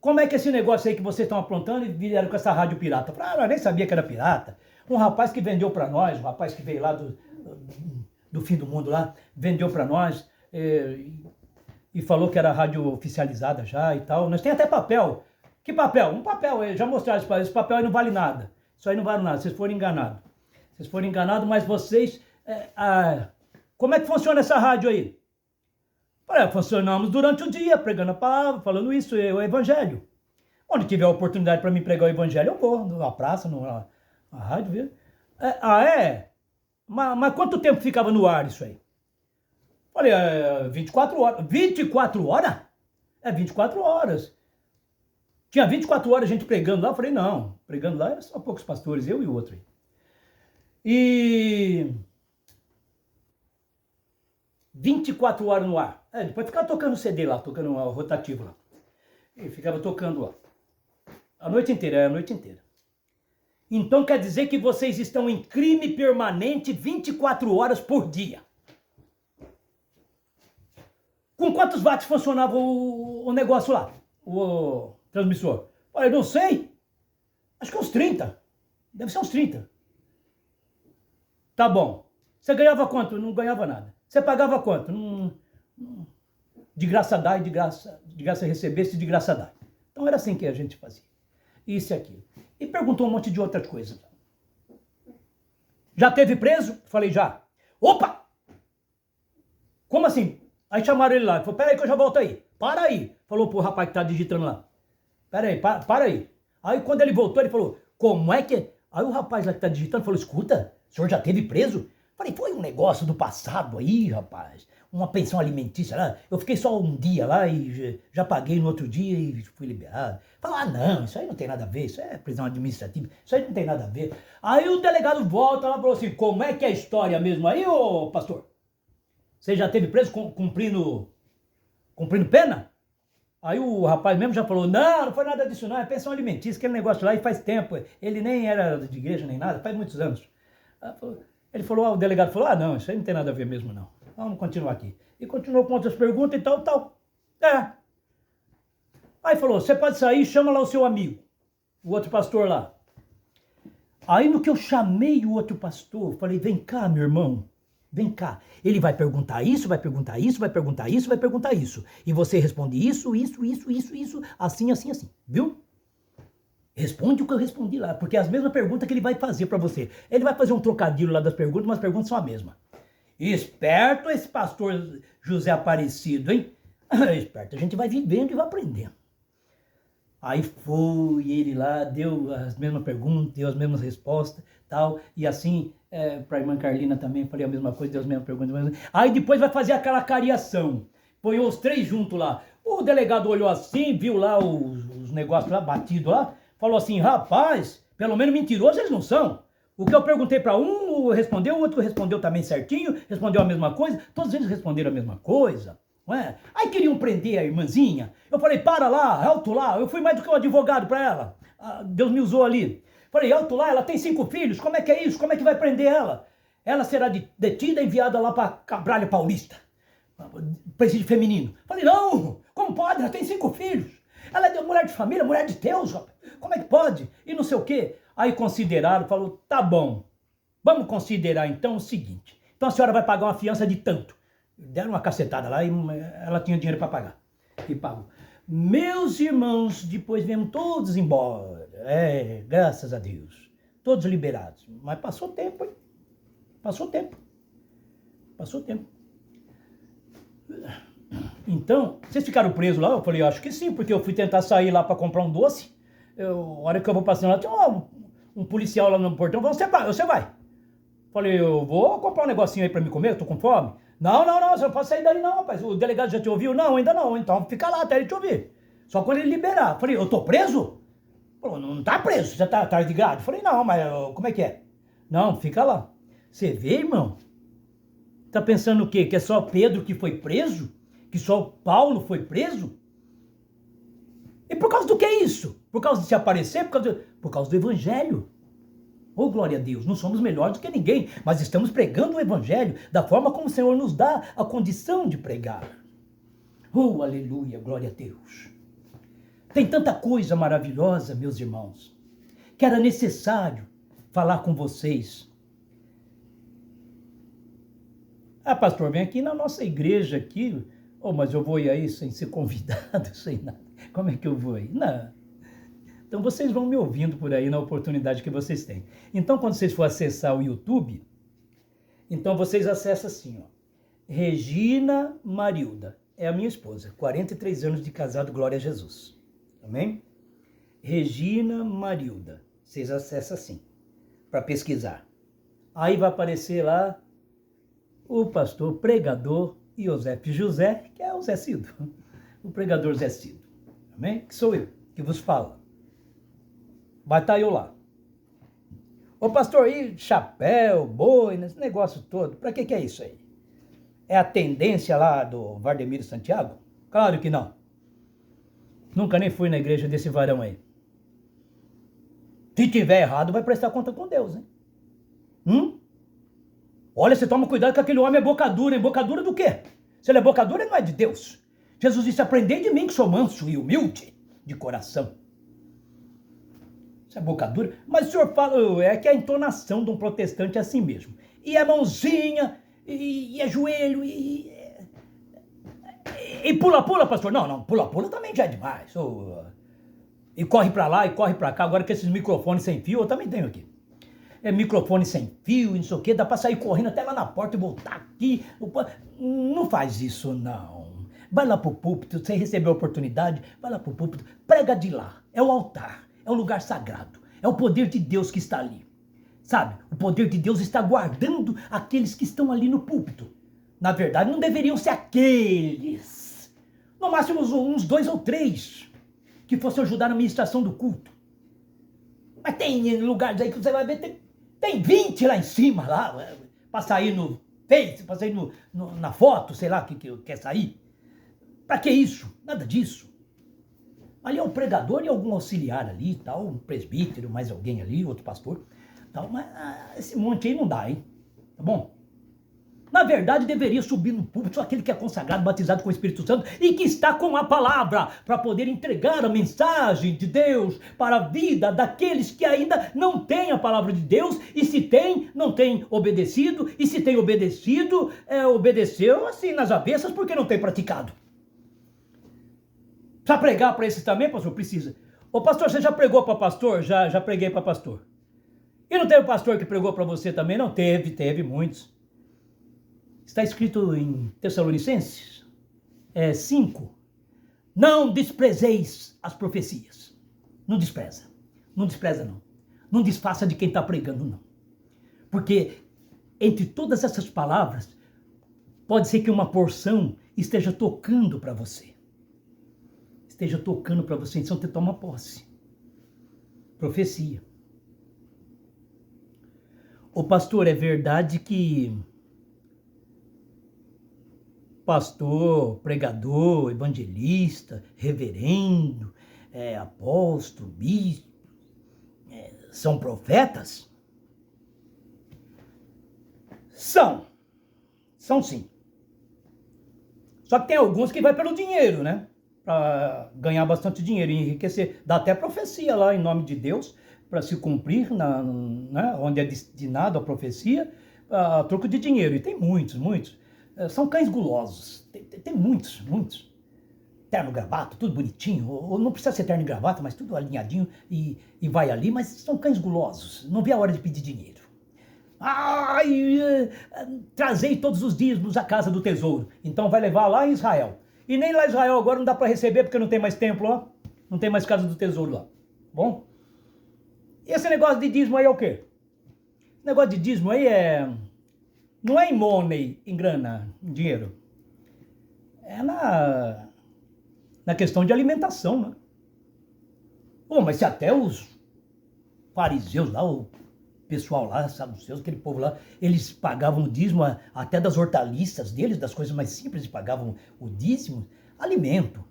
Como é que esse negócio aí que vocês estão aprontando e vieram com essa rádio pirata? Eu falei, eu nem sabia que era pirata. Um rapaz que vendeu pra nós, um rapaz que veio lá do fim do mundo lá, vendeu pra nós e falou que era rádio oficializada já e tal. Nós tem até papel. Que papel? Um papel, já mostraram esse papel aí não vale nada. Isso aí não vale nada, vocês foram enganados. Vocês foram enganados, mas vocês... como é que funciona essa rádio aí? Funcionamos durante o dia, pregando a palavra, falando isso, o evangelho. Onde tiver oportunidade para mim pregar o evangelho, eu vou, na praça, na rádio, viu? Mas quanto tempo ficava no ar isso aí? Falei, 24 horas. 24 horas? 24 horas. Tinha 24 horas a gente pregando lá, eu falei, não, pregando lá era só poucos pastores, eu e o outro aí. E 24 horas no ar. Depois ficava tocando CD lá, tocando um rotativo lá. E ficava tocando lá. A noite inteira, a noite inteira. Então quer dizer que vocês estão em crime permanente 24 horas por dia. Com quantos watts funcionava o negócio lá? O transmissor? Olha, eu não sei. Acho que uns 30. Deve ser uns 30. Tá bom. Você ganhava quanto? Não ganhava nada. Você pagava quanto? De graça dá e de graça recebesse, de graça dá. Então era assim que a gente fazia. Isso e aquilo. E perguntou um monte de outras coisas. Já teve preso? Falei, já. Opa! Como assim? Aí chamaram ele lá. Falou, peraí que eu já volto aí. Para aí. Falou pro rapaz que tá digitando lá. Peraí, para aí. Aí quando ele voltou, ele falou, como é que... Aí o rapaz lá que tá digitando falou, escuta, o senhor já teve preso? Falei, foi um negócio do passado aí, rapaz. Uma pensão alimentícia lá. Eu fiquei só um dia lá e já paguei no outro dia e fui liberado. Falei, não, isso aí não tem nada a ver. Isso é prisão administrativa. Isso aí não tem nada a ver. Aí o delegado volta lá e falou assim, como é que é a história mesmo aí, ô pastor? Você já teve preso cumprindo pena? Aí o rapaz mesmo já falou, não foi nada disso não, é pensão alimentícia, aquele negócio lá, e faz tempo. Ele nem era de igreja nem nada, faz muitos anos. Ele falou, o delegado falou, não, isso aí não tem nada a ver mesmo não. Vamos continuar aqui. E continuou com outras perguntas e tal. Aí falou, você pode sair, chama lá o seu amigo, o outro pastor lá. Aí no que eu chamei o outro pastor, falei, vem cá, meu irmão, vem cá. Ele vai perguntar isso, vai perguntar isso, vai perguntar isso, vai perguntar isso. E você responde isso, assim, viu? Responde o que eu respondi lá, porque é as mesmas perguntas que ele vai fazer para você. Ele vai fazer um trocadilho lá das perguntas, mas as perguntas são a mesma. Esperto esse pastor José Aparecido, hein? Esperto, a gente vai vivendo e vai aprendendo. Aí foi ele lá, deu as mesmas perguntas, deu as mesmas respostas, tal, e assim, para a irmã Carlina também, falei a mesma coisa, deu as mesmas perguntas. Aí depois vai fazer aquela cariação, põe os três juntos lá. O delegado olhou assim, viu lá os negócios lá, batidos lá, falou assim, rapaz, pelo menos mentirosos eles não são. O que eu perguntei para um respondeu, o outro respondeu também certinho, respondeu a mesma coisa, todos eles responderam a mesma coisa. Não é? Aí queriam prender a irmãzinha. Eu falei, para lá, alto lá. Eu fui mais do que um advogado para ela. Deus me usou ali. Falei, alto lá, ela tem 5 filhos. Como é que é isso? Como é que vai prender ela? Ela será detida e enviada lá para Cabralha Paulista. Presídio feminino. Falei, não, como pode? Ela tem 5 filhos. Ela é mulher de família, mulher de Deus. Como é que pode? E não sei o quê. Aí consideraram, falou, tá bom. Vamos considerar então o seguinte. Então a senhora vai pagar uma fiança de tanto. Deram uma cacetada lá e ela tinha dinheiro para pagar. E pagou. Meus irmãos, depois viemos todos embora. Graças a Deus. Todos liberados. Mas passou tempo, hein? Passou tempo. Então, vocês ficaram presos lá? Eu falei, acho que sim, porque eu fui tentar sair lá para comprar um doce. A hora que eu vou passando lá, tinha um policial lá no portão. Você vai. Falei, eu vou comprar um negocinho aí para me comer, eu tô com fome. Não, você não pode sair daí não, rapaz. O delegado já te ouviu? Não, ainda não. Então fica lá até ele te ouvir. Só quando ele liberar. Falei, eu tô preso? Falou, não tá preso, você tá atrás de grade. Falei, não, mas como é que é? Não, fica lá. Você vê, irmão? Tá pensando o quê? Que é só Pedro que foi preso? Que só Paulo foi preso? E por causa do que é isso? Por causa de se aparecer? Por causa do evangelho. Oh, glória a Deus, não somos melhores do que ninguém, mas estamos pregando o evangelho da forma como o Senhor nos dá a condição de pregar. Oh, aleluia, glória a Deus. Tem tanta coisa maravilhosa, meus irmãos, que era necessário falar com vocês. Pastor, vem aqui na nossa igreja aqui. Mas eu vou ir aí sem ser convidado, sem nada. Como é que eu vou aí? Não. Então vocês vão me ouvindo por aí na oportunidade que vocês têm. Então quando vocês for acessar o YouTube, então vocês acessam assim, ó. Regina Marilda, é a minha esposa, 43 anos de casado, glória a Jesus. Amém? Regina Marilda, vocês acessam assim, para pesquisar. Aí vai aparecer lá o pastor pregador Iosef José, que é o Zé Cido, o pregador Zé Cido. Amém? Que sou eu, que vos fala. Vai estar eu lá. Ô pastor, e chapéu, boi, esse negócio todo, pra que é isso aí? É a tendência lá do Vardemiro Santiago? Claro que não. Nunca nem fui na igreja desse varão aí. Se tiver errado, vai prestar conta com Deus, hein? Olha, você toma cuidado que aquele homem é boca dura, hein? Boca dura do quê? Se ele é boca dura, ele não é de Deus. Jesus disse, aprendei de mim que sou manso e humilde de coração. Isso é boca dura. Mas o senhor fala, é que a entonação de um protestante é assim mesmo. E a mãozinha, e é joelho, e pula, pastor. Não, pula também já é demais. E corre pra lá, e corre pra cá. Agora que esses microfones sem fio, eu também tenho aqui. É microfone sem fio, e não sei o quê, dá pra sair correndo até lá na porta e voltar aqui. Não faz isso, não. Vai lá pro púlpito, você recebeu a oportunidade, vai lá pro púlpito, prega de lá. É o altar. É um lugar sagrado. É o poder de Deus que está ali. Sabe? O poder de Deus está guardando aqueles que estão ali no púlpito. Na verdade, não deveriam ser aqueles. No máximo uns 2 ou 3 que fossem ajudar na ministração do culto. Mas tem lugares aí que você vai ver, tem 20 lá em cima, lá, para sair no Face, para sair na foto, sei lá, que quer sair. Para que isso? Nada disso. Ali é o pregador e algum auxiliar ali, tal, um presbítero, mais alguém ali, outro pastor, tal, mas esse monte aí não dá, hein? Tá bom? Na verdade, deveria subir no púlpito só aquele que é consagrado, batizado com o Espírito Santo e que está com a palavra para poder entregar a mensagem de Deus para a vida daqueles que ainda não têm a palavra de Deus e se tem, não tem obedecido e se tem obedecido, obedeceu assim nas avessas porque não tem praticado. Precisa pregar para esses também, pastor? Precisa. Ô pastor, você já pregou para pastor? Já preguei para pastor. E não teve pastor que pregou para você também? Não teve muitos. Está escrito em Tessalonicenses 5. Não desprezeis as profecias. Não despreza. Não despreza, não. Não desfaça de quem está pregando, não. Porque entre todas essas palavras, pode ser que uma porção esteja tocando para você. Esteja tocando para você, então você toma posse. Profecia. Ô pastor, é verdade que pastor, pregador, evangelista, reverendo, apóstolo, bispo, são profetas? São sim. Só que tem alguns que vai pelo dinheiro, né? Para ganhar bastante dinheiro e enriquecer. Dá até profecia lá em nome de Deus, para se cumprir, né, onde é destinado a profecia, a troco de dinheiro. E tem muitos. São cães gulosos. Tem muitos. Terno, gravata, tudo bonitinho. Ou não precisa ser terno e gravata, mas tudo alinhadinho e vai ali. Mas são cães gulosos. Não vê a hora de pedir dinheiro. Trazei todos os dízimos à casa do tesouro. Então vai levar lá em Israel. E nem lá em Israel agora não dá para receber porque não tem mais templo lá. Não tem mais casa do tesouro lá. Bom? E esse negócio de dízimo aí é o quê? Esse negócio de dízimo aí não é em money, em grana, em dinheiro. É na questão de alimentação, né? Pô, mas se até os fariseus lá, o pessoal lá, saduceus, aquele povo lá, eles pagavam o dízimo até das hortaliças deles, das coisas mais simples, eles pagavam o dízimo, alimento.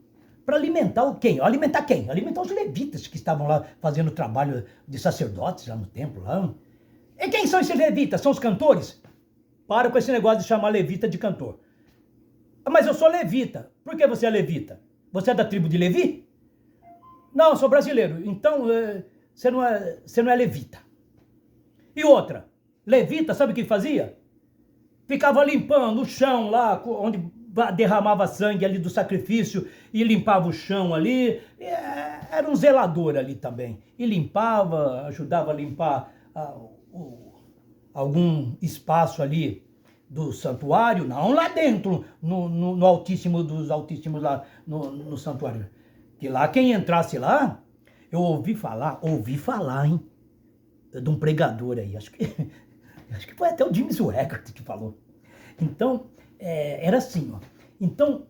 Para alimentar quem? Alimentar quem? Alimentar os levitas que estavam lá fazendo o trabalho de sacerdotes lá no templo. Lá. E quem são esses levitas? São os cantores? Para com esse negócio de chamar levita de cantor. Mas eu sou levita. Por que você é levita? Você é da tribo de Levi? Não, eu sou brasileiro. Então, você não é levita. E outra, levita, sabe o que fazia? Ficava limpando o chão lá, onde derramava sangue ali do sacrifício e limpava o chão ali. Era um zelador ali também. E limpava, ajudava a limpar algum espaço ali do santuário, não lá dentro, no Altíssimo dos Altíssimos, lá no santuário. Que lá, quem entrasse lá, eu ouvi falar, hein, de um pregador aí, acho que foi até o James Swaggart que falou. Então, era assim, ó. Então,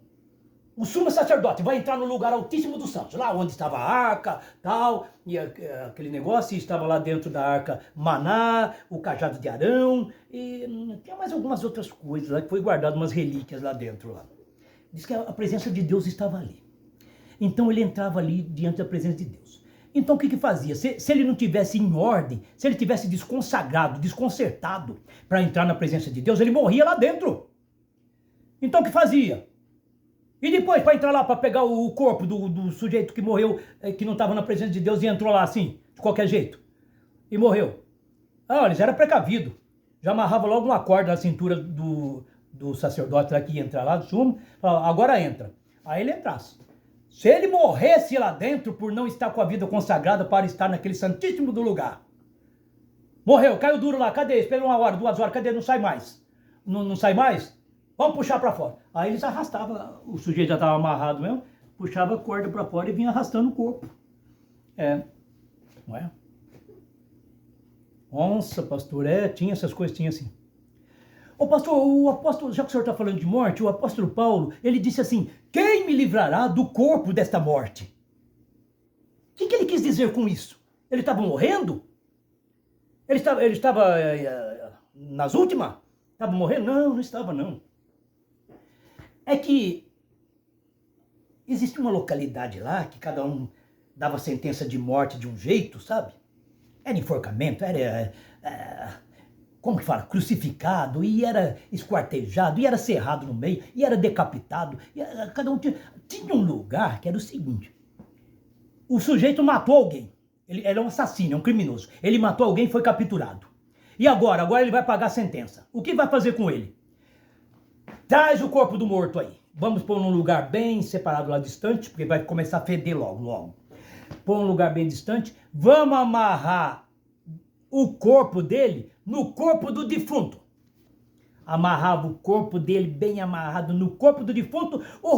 o sumo sacerdote vai entrar no lugar altíssimo dos santos, lá onde estava a arca, tal, e aquele negócio, e estava lá dentro da arca Maná, o cajado de Arão, e tinha mais algumas outras coisas lá, que foi guardado umas relíquias lá dentro. Lá. Diz que a presença de Deus estava ali. Então ele entrava ali diante da presença de Deus. Então o que fazia? Se ele não tivesse em ordem, se ele tivesse desconsagrado, desconcertado para entrar na presença de Deus, ele morria lá dentro. Então o que fazia? E depois para entrar lá, para pegar o corpo do sujeito que morreu, que não estava na presença de Deus e entrou lá assim, de qualquer jeito, e morreu. Eles eram precavidos. Já amarrava logo uma corda na cintura do sacerdote lá que ia entrar lá, do sumo, falava, agora entra. Aí ele entrasse. Se ele morresse lá dentro por não estar com a vida consagrada para estar naquele santíssimo do lugar. Morreu, caiu duro lá, cadê? Esperou 1 hora, 2 horas, cadê? Não sai mais. Não sai mais? Vamos puxar para fora. Aí eles arrastavam, o sujeito já estava amarrado mesmo, puxava a corda para fora e vinha arrastando o corpo. Não é? Nossa, pastor, tinha essas coisas, tinha assim. Ô pastor, o apóstolo, já que o senhor está falando de morte, o apóstolo Paulo, ele disse assim, quem me livrará do corpo desta morte? O que ele quis dizer com isso? Ele estava morrendo? Ele estava nas últimas? Estava morrendo? Não estava não. É que existe uma localidade lá que cada um dava sentença de morte de um jeito, sabe? Era enforcamento, como que fala? Crucificado, e era esquartejado, e era serrado no meio, e era decapitado. Cada um tinha um lugar que era o seguinte: o sujeito matou alguém. Ele era um assassino, é um criminoso. Ele matou alguém e foi capturado. E agora? Agora ele vai pagar a sentença. O que vai fazer com ele? Traz o corpo do morto aí. Vamos pôr num lugar bem separado lá distante, porque vai começar a feder logo, logo. Pôr um lugar bem distante. Vamos amarrar o corpo dele no corpo do defunto. Amarrava o corpo dele bem amarrado no corpo do defunto, o